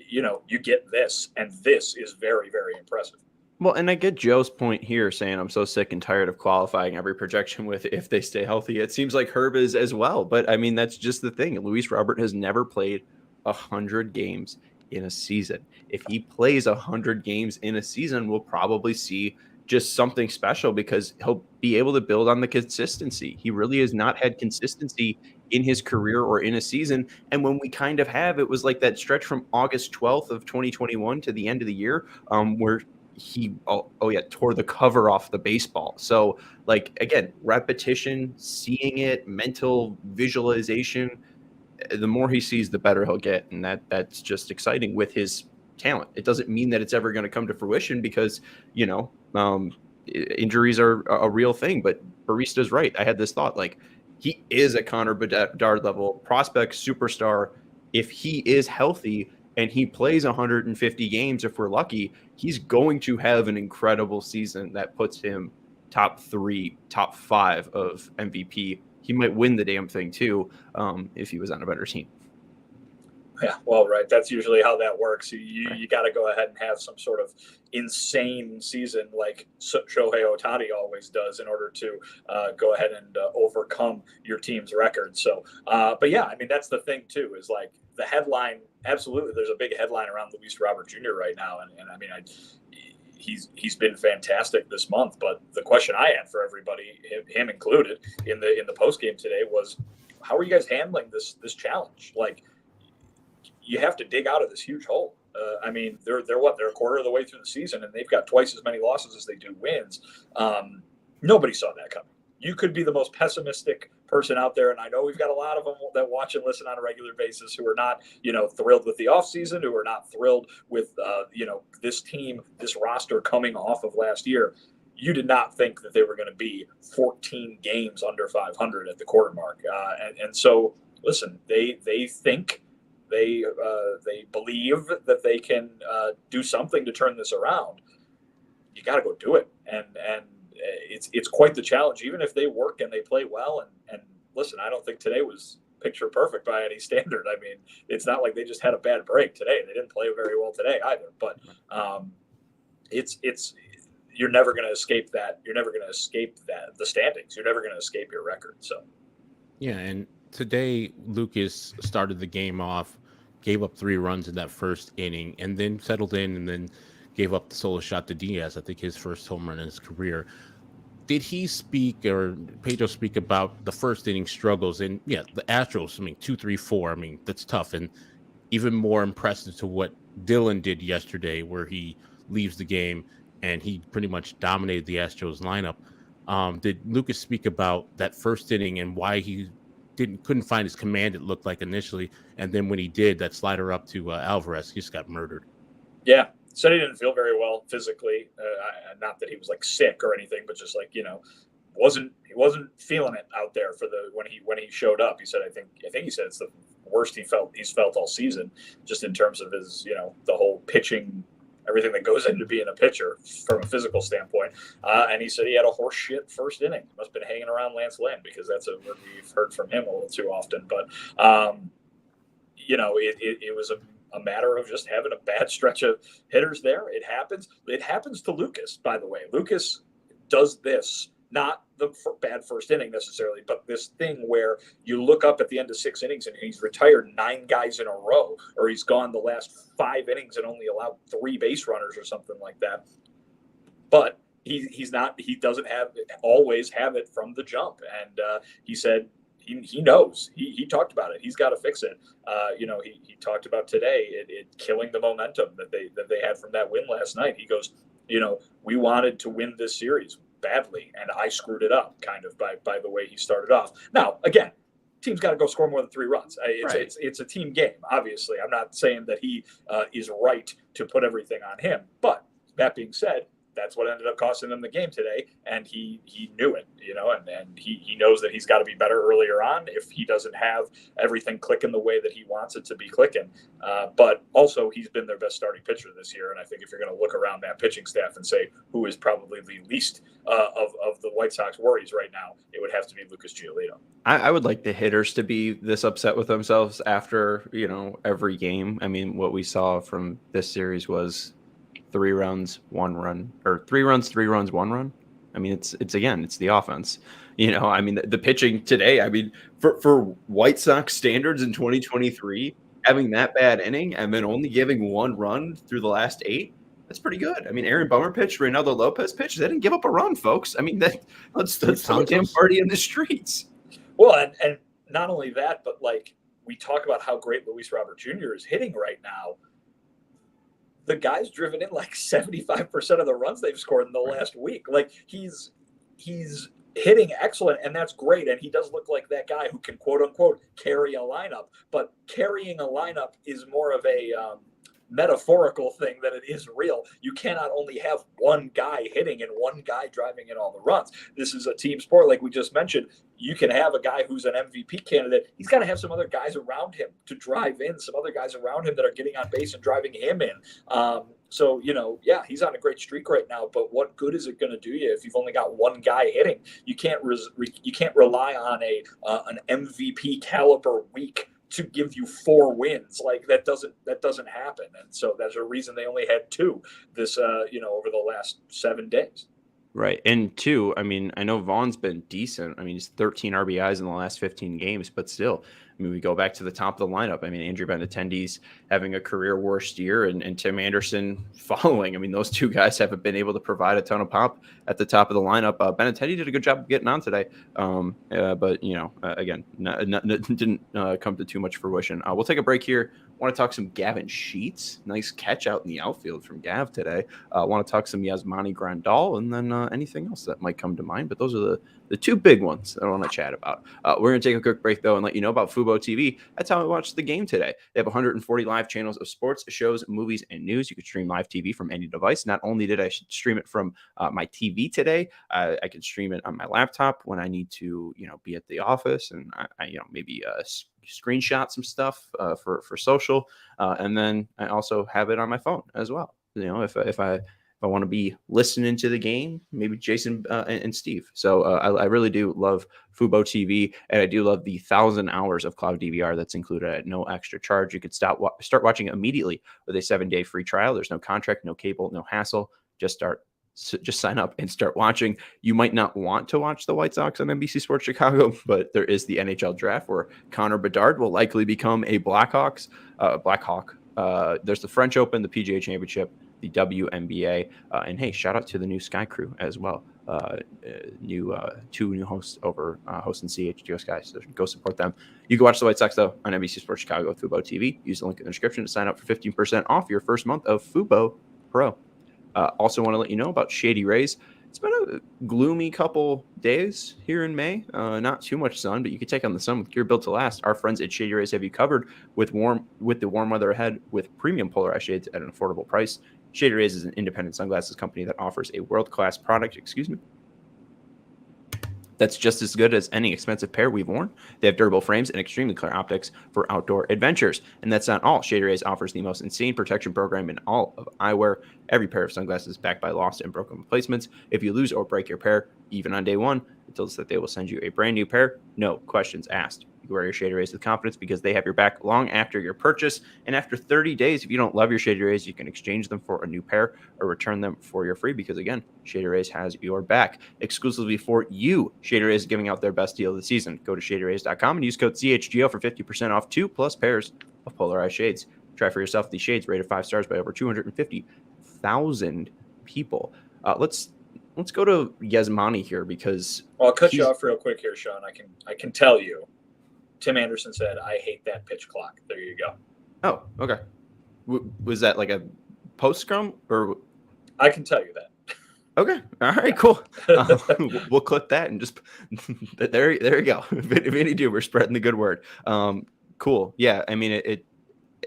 you get this, and this is very, very impressive. Well, and I get Joe's point here saying I'm so sick and tired of qualifying every projection with if they stay healthy. It seems like Herb is as well. But I mean, that's just the thing. Luis Robert has never played 100 games in a season. If he plays 100 games in a season, we'll probably see just something special because he'll be able to build on the consistency. He really has not had consistency in his career or in a season. And when we kind of have, it was like that stretch from August 12th of 2021 to the end of the year, where he tore the cover off the baseball. So like, again, repetition, seeing it, mental visualization, the more he sees, the better he'll get. And that's just exciting with his talent. It doesn't mean that it's ever going to come to fruition because, injuries are a real thing, but Barista's right. I had this thought, like, he is a Connor Bedard level prospect superstar. If he is healthy and he plays 150 games, if we're lucky, he's going to have an incredible season that puts him top 3, top 5 of MVP. He might win the damn thing too, if he was on a better team. Yeah, well, right. That's usually how that works. You got to go ahead and have some sort of insane season like Shohei Ohtani always does in order to go ahead and overcome your team's record. So, but yeah, I mean, that's the thing too, is like the headline. Absolutely, there's a big headline around Luis Robert Jr. right now, and I mean, he's been fantastic this month. But the question I had for everybody, him included, in the post game today was, how are you guys handling this challenge? Like, you have to dig out of this huge hole. I mean, they're a quarter of the way through the season, and they've got twice as many losses as they do wins. Nobody saw that coming. You could be the most pessimistic person out there, and I know we've got a lot of them that watch and listen on a regular basis who are not, thrilled with the offseason, who are not thrilled with, this team, this roster coming off of last year. You did not think that they were going to be 14 games under 500 at the quarter mark. And so, listen, they think – They believe that they can do something to turn this around. You got to go do it, and it's quite the challenge. Even if they work and they play well, and listen, I don't think today was picture perfect by any standard. I mean, it's not like they just had a bad break today. They didn't play very well today either. But it's you're never going to escape that. You're never going to escape the standings. You're never going to escape your record. So yeah, and today, Lucas started the game off, gave up 3 runs in that first inning, and then settled in and then gave up the solo shot to Diaz, I think his first home run in his career. Did he speak, or Pedro speak, about the first inning struggles? And yeah, the Astros, 2-3-4, that's tough. And even more impressive to what Dylan did yesterday, where he leaves the game and he pretty much dominated the Astros lineup. Did Lucas speak about that first inning and why he couldn't find his command, it looked like initially, and then when he did, that slider up to Alvarez, he just got murdered? Yeah, said he didn't feel very well physically. Not that he was like sick or anything, but just like, he wasn't feeling it out there for when he showed up. He said, I think he said it's the worst he's felt all season, just in terms of his, the whole pitching, everything that goes into being a pitcher from a physical standpoint. And he said he had a horse shit first inning. Must have been hanging around Lance Lynn, because that's a word we've heard from him a little too often. But, it was a matter of just having a bad stretch of hitters there. It happens. It happens to Lucas, by the way. Lucas does this, not the bad first inning necessarily, but this thing where you look up at the end of 6 innings and he's retired 9 guys in a row, or he's gone the last 5 innings and only allowed 3 base runners or something like that. But he doesn't always have it from the jump. And he said he knows. He talked about it. He's got to fix it. He talked about today it killing the momentum that they had from that win last night. He goes, we wanted to win this series badly, and I screwed it up kind of by the way he started off. Now, again, team's got to go score more than 3 runs. It's a team game, obviously. I'm not saying that he is right to put everything on him. But that being said, that's what ended up costing them the game today, and he knew it, and he knows that he's got to be better earlier on if he doesn't have everything clicking the way that he wants it to be clicking. But also, he's been their best starting pitcher this year, and I think if you're going to look around that pitching staff and say who is probably the least of the White Sox worries right now, it would have to be Lucas Giolito. I would like the hitters to be this upset with themselves after, every game. I mean, what we saw from this series was 3 runs, 1 run, or 3 runs, 3 runs, 1 run. I mean, it's the offense. The pitching today, I mean, for White Sox standards in 2023, having that bad inning and then only giving 1 run through the last 8. That's pretty good. I mean, Aaron Bummer pitched, Reynaldo Lopez pitched. They didn't give up a run, folks. I mean, let's throw a damn party in the streets. Well, and not only that, but like we talk about how great Luis Robert Jr. is hitting right now. The guy's driven in like 75% of the runs they've scored in the last week. Like he's hitting excellent, and that's great. And he does look like that guy who can quote unquote carry a lineup. But carrying a lineup is more of a metaphorical thing than it is real. You cannot only have one guy hitting and one guy driving in all the runs. This is a team sport, like we just mentioned. You can have a guy who's an MVP candidate. He's got to have some other guys around him to drive in, some other guys around him that are getting on base and driving him in. So, yeah, he's on a great streak right now, but what good is it going to do you if you've only got one guy hitting? You can't rely on an MVP caliber week to give you 4 wins. Like that doesn't happen. And so that's a reason they only had 2 this, over the last 7 days. Right. And 2, I mean, I know Vaughn's been decent. I mean, he's 13 RBIs in the last 15 games, but still, I mean, we go back to the top of the lineup. I mean, Andrew Benintendi's having a career worst year and Tim Anderson following. I mean, those 2 guys haven't been able to provide a ton of pop at the top of the lineup. Benintendi did a good job of getting on today. But, again, didn't come to too much fruition. We'll take a break here. Want to talk some Gavin Sheets. Nice catch out in the outfield from Gav today. Want to talk some Yasmani Grandal and then anything else that might come to mind. But those are the 2 big ones that I want to chat about. We're going to take a quick break, though, and let you know about Fubo TV. That's how I watched the game today. They have 140 live channels of sports, shows, movies, and news. You can stream live TV from any device. Not only did I stream it from my TV today, I can stream it on my laptop when I need to, be at the office and I maybe screenshot some stuff for social, and then I also have it on my phone as well. If I want to be listening to the game, maybe Jason and Steve. So I really do love Fubo TV, and I do love the 1,000 hours of cloud DVR that's included at no extra charge. You could start watching it immediately with a 7-day free trial. There's no contract, no cable, no hassle. Just sign up and start watching. You might not want to watch the White Sox on NBC Sports Chicago, but there is the NHL draft where Connor Bedard will likely become a Blackhawk. There's the French Open, the PGA Championship, the WNBA, and hey, shout out to the new Sky Crew as well. 2 new hosts over hosting CHGO Sky, so go support them. You can watch the White Sox though on NBC Sports Chicago with Fubo TV. Use the link in the description to sign up for 15% off your first month of Fubo Pro. Also want to let you know about Shady Rays. It's been a gloomy couple days here in May. Not too much sun, but you can take on the sun with gear built to last. Our friends at Shady Rays have you covered with the warm weather ahead with premium polarized shades at an affordable price. Shady Rays is an independent sunglasses company that offers a world-class product, that's just as good as any expensive pair we've worn. They have durable frames and extremely clear optics for outdoor adventures. And that's not all. Shady Rays offers the most insane protection program in all of eyewear. Every pair of sunglasses backed by lost and broken replacements. If you lose or break your pair, even on day 1, it tells us that they will send you a brand new pair. No questions asked. You wear your Shady Rays with confidence because they have your back long after your purchase. And after 30 days, if you don't love your Shady Rays, you can exchange them for a new pair or return them for your free because, again, Shady Rays has your back. Exclusively for you, Shady Rays is giving out their best deal of the season. Go to shadyrays.com and use code CHGO for 50% off 2+ pairs of polarized shades. Try for yourself these shades rated 5 stars by over 250,000 people. Let's go to Yasmani here because I'll cut you off real quick here, Sean. I can tell you. Tim Anderson said, "I hate that pitch clock." There you go. Oh, okay. Was that like a post scrum or? I can tell you that. Okay. All right. Cool. We'll clip that and just there you go. Vinnie Duber spreading the good word. Cool. Yeah. I mean,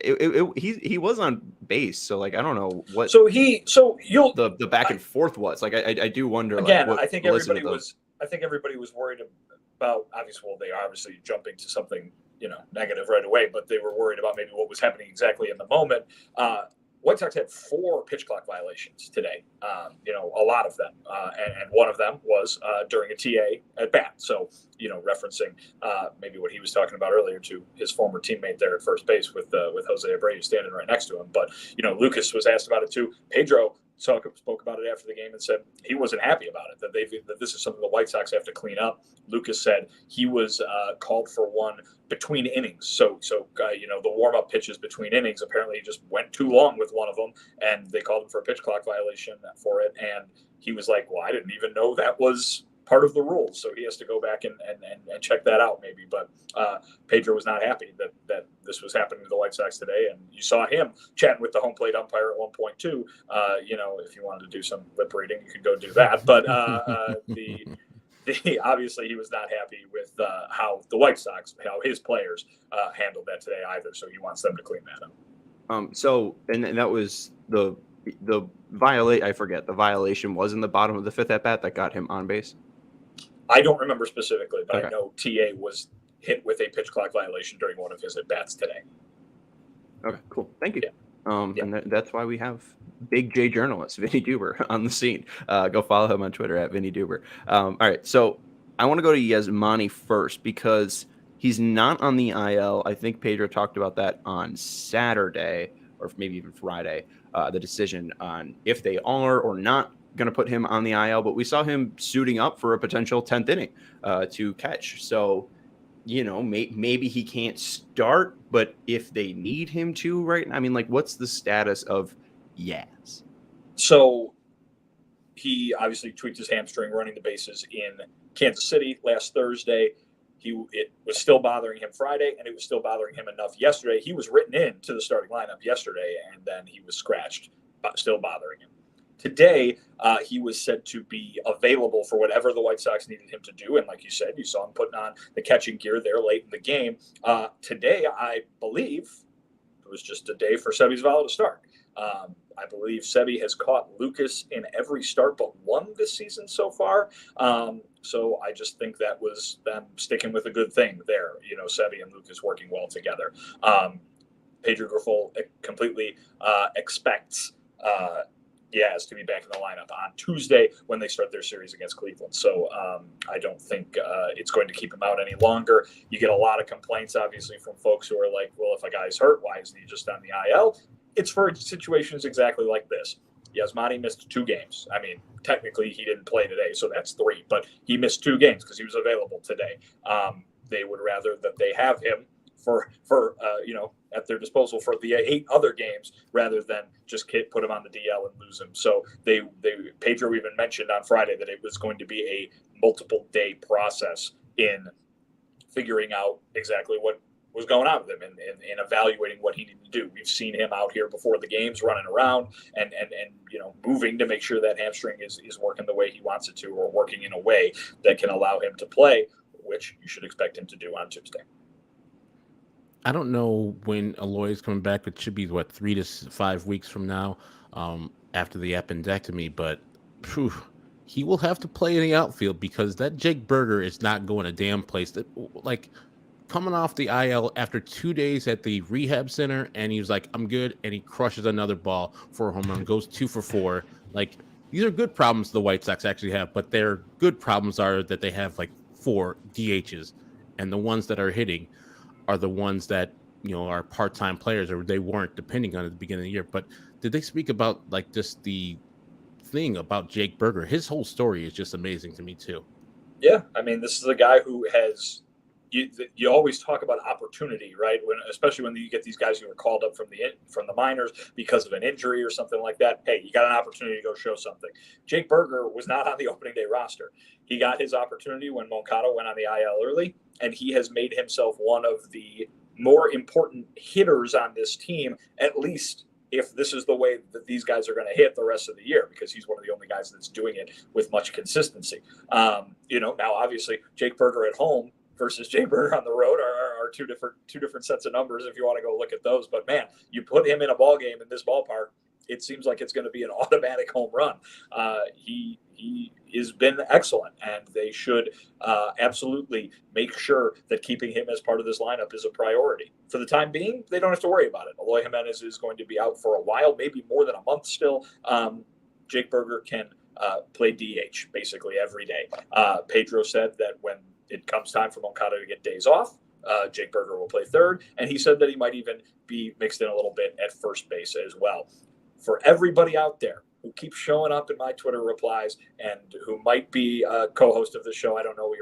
he was on base, so like I don't know what. The back and forth was like. I do wonder. Again, I think everybody was worried about. They are obviously jumping to something negative right away, but they were worried about maybe what was happening exactly in the moment. White Sox had 4 pitch clock violations today. A lot of them, and one of them was during a TA at bat. So, referencing maybe what he was talking about earlier to his former teammate there at first base with Jose Abreu standing right next to him. But Lucas was asked about it too. Pedro spoke about it after the game and said he wasn't happy about it, that this is something the White Sox have to clean up. Lucas said he was called for one between innings. So the warm-up pitches between innings, apparently he just went too long with one of them, and they called him for a pitch clock violation for it. And he was like, well, I didn't even know that was part of the rules. So he has to go back and check that out maybe. But Pedro was not happy that this was happening to the White Sox today. And you saw him chatting with the home plate umpire at one point too. If you wanted to do some lip reading, you could go do that. But obviously he was not happy with how the White Sox, how his players handled that today either. So he wants them to clean that up. And that was the violation was in the bottom of the fifth at bat that got him on base. I don't remember specifically, but okay. I know TA was hit with a pitch clock violation during one of his at bats today. Okay, cool. Thank you. Yeah. And that's why we have big J journalist Vinnie Duber on the scene. Go follow him on Twitter at Vinnie Duber. All right, so I want to go to Yasmani first because he's not on the IL. I think Pedro talked about that on Saturday or maybe even Friday. The decision on if they are or not going to put him on the IL, but we saw him suiting up for a potential 10th inning to catch. So, maybe he can't start, but if they need him to, right? I mean, what's the status of Yaz? So he obviously tweaked his hamstring running the bases in Kansas City last Thursday. It was still bothering him Friday, and it was still bothering him enough yesterday. He was written in to the starting lineup yesterday, and then he was scratched, still bothering him. Today, he was said to be available for whatever the White Sox needed him to do. And like you said, you saw him putting on the catching gear there late in the game. Today, I believe it was just a day for Seby Zavala to start. I believe Seby has caught Lucas in every start but one this season so far. So I just think that was them sticking with a good thing there. Seby and Lucas working well together. Pedro Grifol completely expects Yaz to be back in the lineup on Tuesday when they start their series against Cleveland. So I don't think it's going to keep him out any longer. You get a lot of complaints, obviously, from folks who are like, well, if a guy's hurt, why isn't he just on the IL? It's for situations exactly like this. Yasmani missed 2 games. I mean, technically he didn't play today, so that's 3, but he missed 2 games because he was available today. They would rather that they have him for at their disposal for the 8 other games rather than just put him on the DL and lose him. So Pedro even mentioned on Friday that it was going to be a multiple day process in figuring out exactly what was going on with him and evaluating what he needed to do. We've seen him out here before the games running around and moving to make sure that hamstring is working the way he wants it to, or working in a way that can allow him to play, which you should expect him to do on Tuesday. I don't know when Aloy is coming back. It should be 3 to 5 weeks from now, after the appendectomy. But he will have to play in the outfield because that Jake Berger is not going a damn place. Coming off the IL after 2 days at the rehab center, and he was like, "I'm good," and he crushes another ball for a home run, goes 2 for 4. These are good problems the White Sox actually have, but their good problems are that they have 4 DHs, and the ones that are hitting are the ones that are part-time players, or they weren't depending on at the beginning of the year. But did they speak about just the thing about Jake Berger? His whole story is just amazing to me too. Yeah, I mean, this is a guy who has. You always talk about opportunity, right? Especially when you get these guys who are called up from the minors because of an injury or something like that. Hey, you got an opportunity to go show something. Jake Berger was not on the opening day roster. He got his opportunity when Moncada went on the IL early, and he has made himself one of the more important hitters on this team, at least if this is the way that these guys are going to hit the rest of the year, because he's one of the only guys that's doing it with much consistency. Now obviously Jake Berger at home versus Jay Berger on the road are two different sets of numbers if you want to go look at those. But man, you put him in a ball game in this ballpark, it seems like it's going to be an automatic home run. He has been excellent, and they should absolutely make sure that keeping him as part of this lineup is a priority. For the time being, they don't have to worry about it. Eloy Jimenez is going to be out for a while, maybe more than a month still. Jake Berger can play DH basically every day. Pedro said that when it comes time for Moncada to get days off, Jake Berger will play third, and he said that he might even be mixed in a little bit at first base as well. For everybody out there who keeps showing up in my Twitter replies and who might be a co-host of the show. I don't know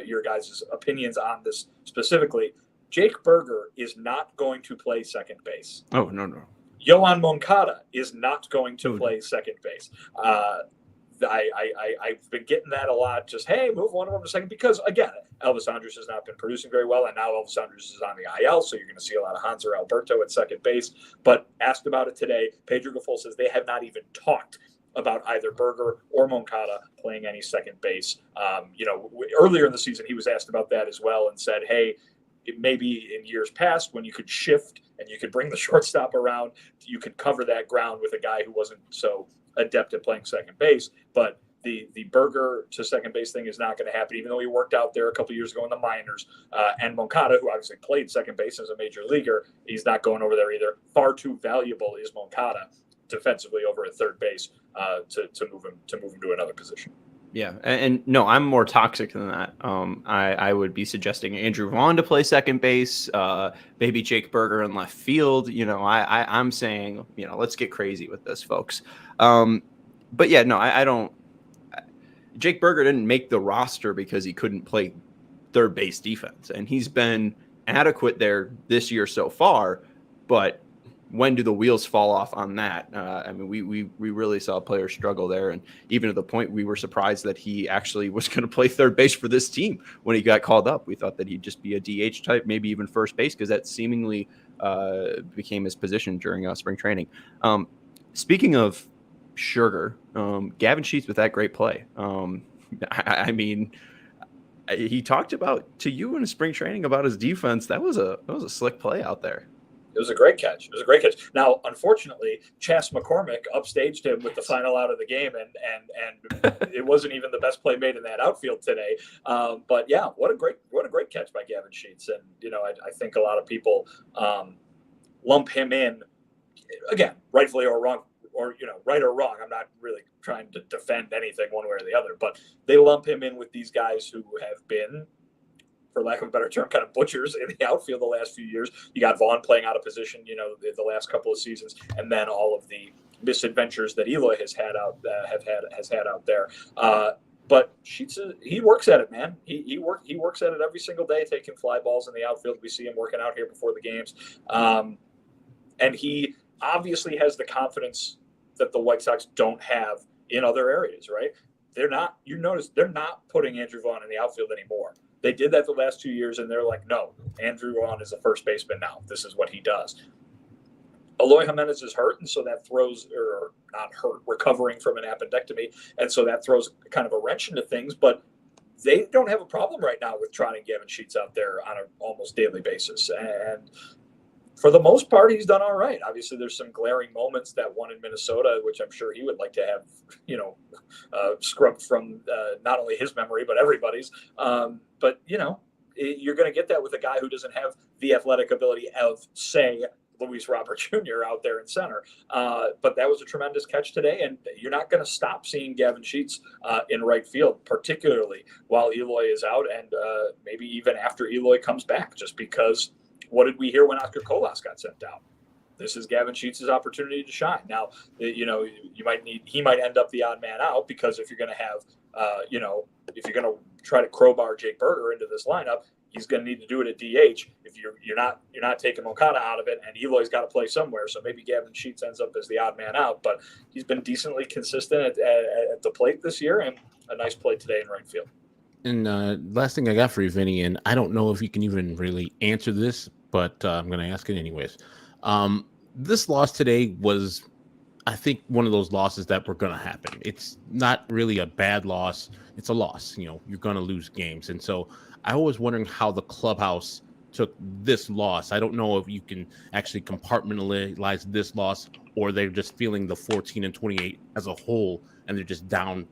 your guys' opinions on this specifically. Jake Berger is not going to play second base. Oh, no. Yohan Moncada is not going to play second base. I've been getting that a lot. Just, hey, move one of them to second. Because, again, Elvis Andrus has not been producing very well, and now Elvis Andrus is on the IL, so you're going to see a lot of Hanser Alberto at second base. But asked about it today, Pedro Gaffol says they have not even talked about either Berger or Moncada playing any second base. Earlier in the season, he was asked about that as well and said, hey, maybe in years past when you could shift and you could bring the shortstop around, you could cover that ground with a guy who wasn't so adept at playing second base. But the Berger to second base thing is not going to happen, even though he worked out there a couple years ago in the minors. And Moncada, who obviously played second base as a major leaguer, he's not going over there either. Far too valuable is Moncada defensively over at third base to move him to another position. Yeah, and no, I'm more toxic than that. I would be suggesting Andrew Vaughn to play second base, maybe Jake Berger in left field. I'm saying, let's get crazy with this, folks. But yeah, no, I don't. Jake Berger didn't make the roster because he couldn't play third base defense, and he's been adequate there this year so far. But when do the wheels fall off on that? We really saw players struggle there, and even to the point we were surprised that he actually was going to play third base for this team when he got called up. We thought that he'd just be a DH type, maybe even first base, because that seemingly became his position during spring training. Speaking of Sugar, Gavin Sheets with that great play. He talked about to you in spring training about his defense. That was a slick play out there. It was a great catch. Now, unfortunately, Chas McCormick upstaged him with the final out of the game, and it wasn't even the best play made in that outfield today. But yeah, what a great catch by Gavin Sheets. And I think a lot of people lump him in, again, rightfully or wrong, or right or wrong. I'm not really trying to defend anything one way or the other, but they lump him in with these guys who have been, for lack of a better term, kind of butchers in the outfield the last few years. You got Vaughn playing out of position, the last couple of seasons, and then all of the misadventures that Eloy has had out there. But Sheets, he works at it, man. He works at it every single day, taking fly balls in the outfield. We see him working out here before the games, and he obviously has the confidence that the White Sox don't have in other areas. Right? You notice they're not putting Andrew Vaughn in the outfield anymore. They did that the last 2 years, and they're like, no, Andrew Vaughn is a first baseman now. This is what he does. Eloy Jimenez is hurt, and so that throws, or not hurt, recovering from an appendectomy, and so that throws kind of a wrench into things. But they don't have a problem right now with trotting Gavin Sheets out there on an almost daily basis. And for the most part, he's done all right. Obviously, there's some glaring moments, that one in Minnesota, which I'm sure he would like to have, scrubbed from not only his memory, but everybody's. But you're going to get that with a guy who doesn't have the athletic ability of, say, Luis Robert Jr. out there in center. But that was a tremendous catch today, and you're not going to stop seeing Gavin Sheets in right field, particularly while Eloy is out, and maybe even after Eloy comes back, just because what did we hear when Oscar Colas got sent out? This is Gavin Sheets' opportunity to shine. Now, he might end up the odd man out, because if you're going to have, if you're going to try to crowbar Jake Berger into this lineup, he's going to need to do it at DH. If you're not taking Moncada out of it, and Eloy's got to play somewhere, so maybe Gavin Sheets ends up as the odd man out. But he's been decently consistent at the plate this year, and a nice play today in right field. And last thing I got for you, Vinny, and I don't know if you can even really answer this, but I'm going to ask it anyways. This loss today was, I think, one of those losses that were going to happen. It's not really a bad loss. It's a loss. You're going to lose games. And so I was wondering how the clubhouse took this loss. I don't know if you can actually compartmentalize this loss, or they're just feeling the 14-28 as a whole, and they're just down,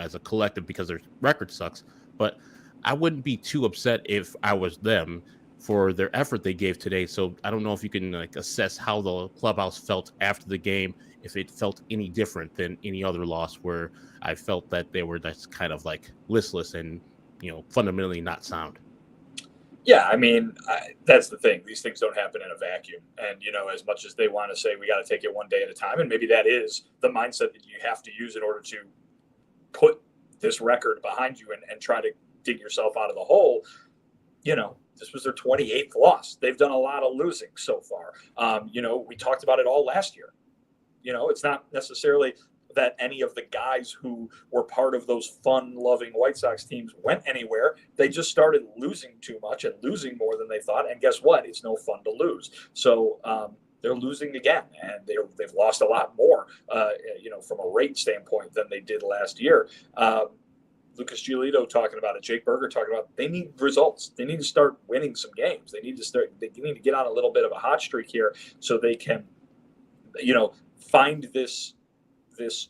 as a collective because their record sucks. But I wouldn't be too upset if I was them for their effort they gave today. So I don't know if you can assess how the clubhouse felt after the game, if it felt any different than any other loss where I felt that they were just kind of listless and, fundamentally not sound. Yeah, I mean, that's the thing. These things don't happen in a vacuum. And, as much as they want to say we got to take it one day at a time, and maybe that is the mindset that you have to use in order to put this record behind you and try to dig yourself out of the hole, this was their 28th loss. They've done a lot of losing so far. We talked about it all last year. It's not necessarily that any of the guys who were part of those fun-loving White Sox teams went anywhere. They just started losing too much and losing more than they thought. And guess what? It's no fun to lose. So they're losing again, and they've lost a lot more, from a rate standpoint than they did last year. Lucas Giolito talking about it. Jake Berger talking about it. They need results. They need to start winning some games. They need to get on a little bit of a hot streak here so they can, find this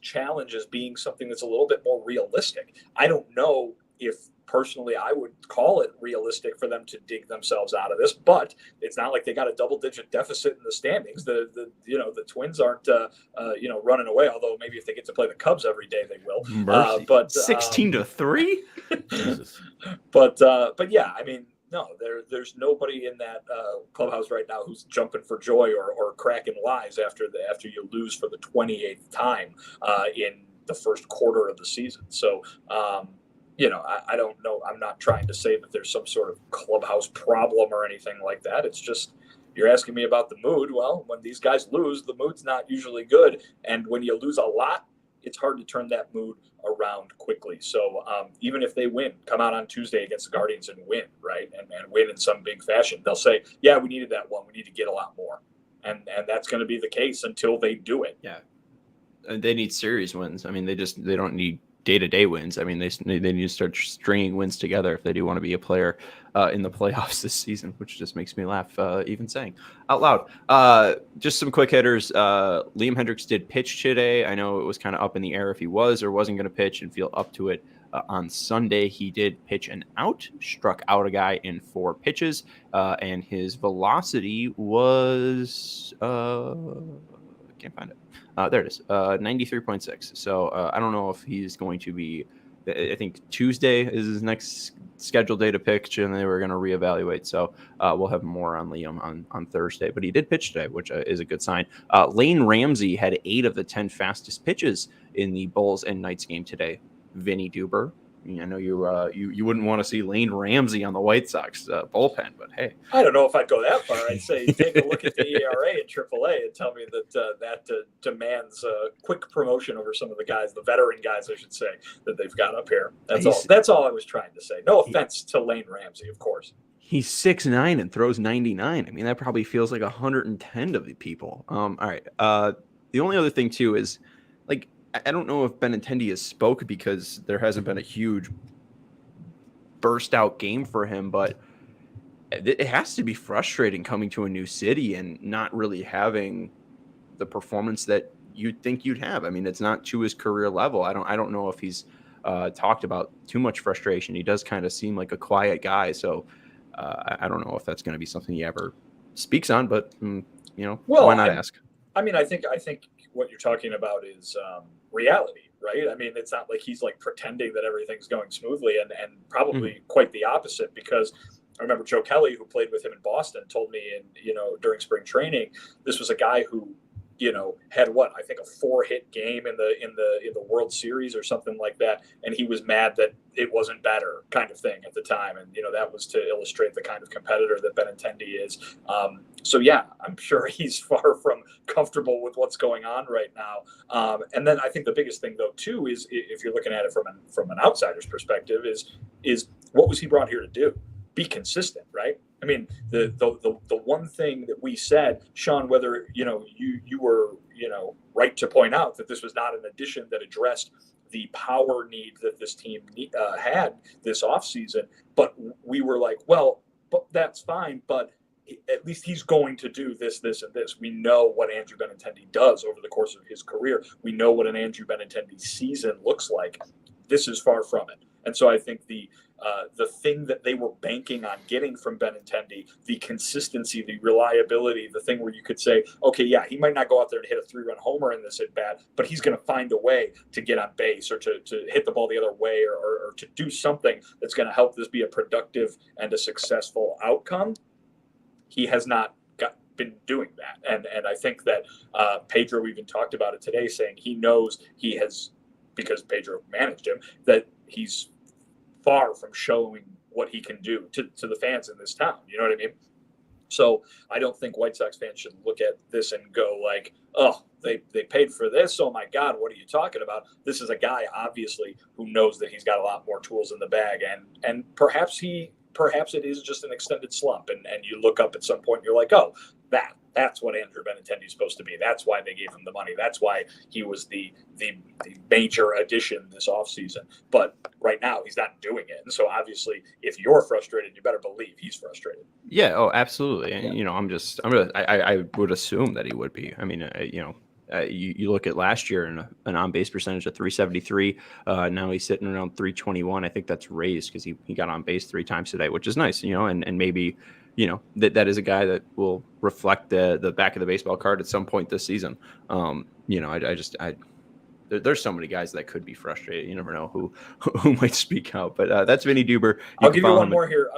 challenge as being something that's a little bit more realistic. I don't know if personally I would call it realistic for them to dig themselves out of this, but it's not like they got a double-digit deficit in the standings. The Twins aren't running away. Although maybe if they get to play the Cubs every day, they will. But 16-3. But yeah, I mean. No, there's nobody in that clubhouse right now who's jumping for joy or cracking wise after you lose for the 28th time in the first quarter of the season. So, I don't know. I'm not trying to say that there's some sort of clubhouse problem or anything like that. It's just you're asking me about the mood. Well, when these guys lose, the mood's not usually good. And when you lose a lot, it's hard to turn that mood around quickly. So even if they come out on Tuesday against the Guardians and win, right, and win in some big fashion, they'll say, yeah, we needed that one. We need to get a lot more. And that's going to be the case until they do it. Yeah. And they need series wins. I mean, they don't need day-to-day wins. I mean, they need to start stringing wins together if they do want to be a player in the playoffs this season, which just makes me laugh even saying out loud. Just some quick hitters. Liam Hendriks did pitch today. I know it was kind of up in the air if he was or wasn't going to pitch and feel up to it. On Sunday, he did pitch an out, struck out a guy in 4 pitches, and his velocity was can't find it. There it is, 93.6. So I don't know if he's going to be. I think Tuesday is his next scheduled day to pitch, and they were going to reevaluate. So we'll have more on Liam on Thursday. But he did pitch today, which is a good sign. Lane Ramsey had 8 of the 10 fastest pitches in the Bulls and Knights game today. Vinnie Duber. I know you wouldn't want to see Lane Ramsey on the White Sox bullpen, but hey, I don't know if I'd go that far. I'd say take a look at the ERA in AAA and tell me that demands quick promotion over some of the guys, the veteran guys, I should say, that they've got up here. That's all I was trying to say. No offense to Lane Ramsey, of course. He's 6'9" and throws 99. I mean, that probably feels like 110 to the people. All right. The only other thing too is like. I don't know if Benintendi has spoke because there hasn't been a huge burst out game for him, but it has to be frustrating coming to a new city and not really having the performance that you'd think you'd have. I mean, it's not to his career level. I don't know if he's talked about too much frustration. He does kind of seem like a quiet guy. So I don't know if that's going to be something he ever speaks on, but why not ask? I mean, I think what you're talking about is reality, right? I mean, it's not like he's like pretending that everything's going smoothly, and probably quite the opposite. Because I remember Joe Kelly, who played with him in Boston, told me, during spring training, this was a guy who, had I think a 4-hit game in the World Series or something like that, and he was mad that it wasn't better, kind of thing at the time, and that was to illustrate the kind of competitor that Benintendi is. So yeah, I'm sure he's far from comfortable with what's going on right now. And then I think the biggest thing though too is, if you're looking at it from an outsider's perspective, is what was he brought here to do? Be consistent, right? I mean, the one thing that we said, Sean, whether you were right to point out that this was not an addition that addressed the power need that this team had this offseason, but we were like, well, but that's fine, but at least he's going to do this, this, and this. We know what Andrew Benintendi does over the course of his career. We know what an Andrew Benintendi season looks like. This is far from it. And so I think the thing that they were banking on getting from Benintendi, the consistency, the reliability, the thing where you could say, okay, yeah, he might not go out there and hit a 3-run homer in this at bat, but he's going to find a way to get on base or to hit the ball the other way or to do something that's going to help this be a productive and a successful outcome. He has not been doing that. And I think that Pedro even talked about it today, saying he knows he has, because Pedro managed him, that he's far from showing what he can do to the fans in this town. You know what I mean? So I don't think White Sox fans should look at this and go like, oh, they paid for this. Oh my God, what are you talking about? This is a guy, obviously, who knows that he's got a lot more tools in the bag. And perhaps it is just an extended slump. And you look up at some point and you're like, oh, that's what Andrew Benintendi is supposed to be. That's why they gave him the money. That's why he was the major addition this offseason. But right now he's not doing it. And so obviously if you're frustrated, you better believe he's frustrated. Yeah. Oh, absolutely. And, I would assume that he would be. I mean, you look at last year and an on-base percentage of 373. Now he's sitting around 321. I think that's raised because he got on base 3 times today, which is nice, and maybe, that is a guy that will reflect the back of the baseball card at some point this season. There's so many guys that could be frustrated. You never know who might speak out, but that's Vinnie Duber. I'll give you one more here,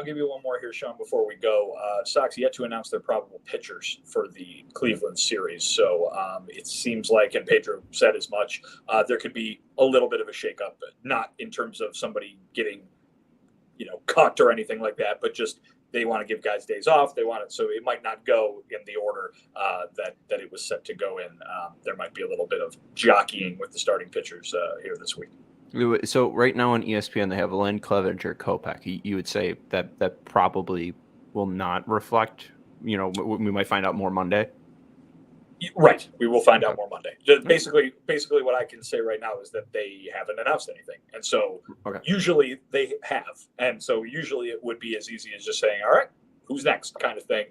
Sean, before we go. Sox yet to announce their probable pitchers for the Cleveland series. So it seems like, and Pedro said as much, there could be a little bit of a shakeup, but not in terms of somebody getting, cut or anything like that, but just they want to give guys days off. They want it, so it might not go in the order that it was set to go in. There might be a little bit of jockeying with the starting pitchers here this week. So right now on ESPN, they have Len, Clevenger, Kopech. You would say that probably will not reflect. We might find out more Monday. Right. We will find out more Monday. Basically what I can say right now is that they haven't announced anything. And so Usually they have. And so usually it would be as easy as just saying, all right, who's next kind of thing.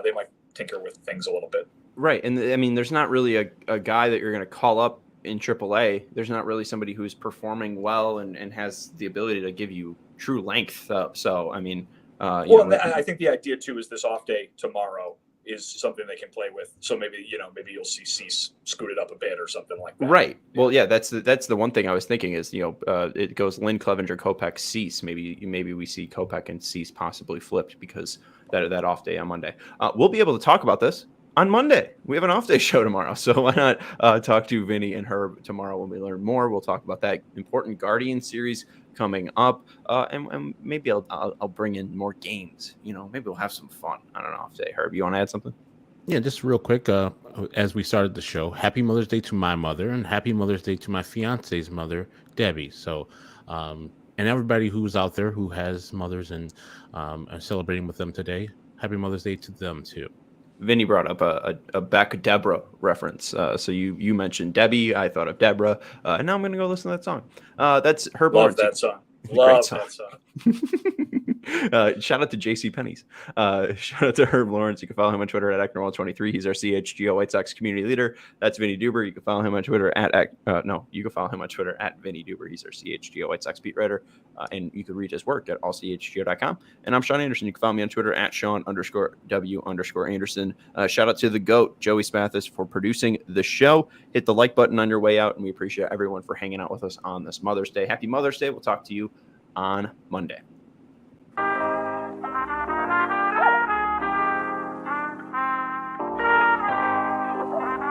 They might tinker with things a little bit. Right. And I mean, there's not really a guy that you're going to call up in AAA. There's not really somebody who's performing well and has the ability to give you true length. So, I mean, I think the idea too is this off day tomorrow is something they can play with. So maybe you'll see Cease scooted up a bit or something like that. Right. Well, yeah, that's the one thing I was thinking is, it goes Lynn, Clevenger, Kopech, Cease. Maybe we see Kopech and Cease possibly flipped because that off day on Monday. We'll be able to talk about this on Monday. We have an off day show tomorrow. So why not talk to Vinny and Herb tomorrow when we learn more. We'll talk about that important Guardian series coming up, and maybe I'll bring in more games. Maybe we'll have some fun on an off day. Herb, you want to add something? Yeah, just real quick. As we started the show, Happy Mother's Day to my mother, and Happy Mother's Day to my fiance's mother, Debbie. So, and everybody who's out there who has mothers and are celebrating with them today, Happy Mother's Day to them too. Vinny brought up a Beck Deborah reference. So you mentioned Debbie. I thought of Deborah. And now I'm going to go listen to that song. That's Herb Lawrence. Love that song. Love that song. Shout out to JC Penney's. Shout out to Herb Lawrence. You can follow him on Twitter at Ecknerwall23. He's our CHGO White Sox community leader. That's Vinnie Duber. You can follow him on Twitter you can follow him on Twitter at Vinnie Duber. He's our CHGO White Sox beat writer. And you can read his work at allchgo.com. And I'm Sean Anderson. You can follow me on Twitter at Sean_W_Anderson. Shout out to the GOAT, Joey Spathis, for producing the show. Hit the like button on your way out, and we appreciate everyone for hanging out with us on this Mother's Day. Happy Mother's Day. We'll talk to you on Monday.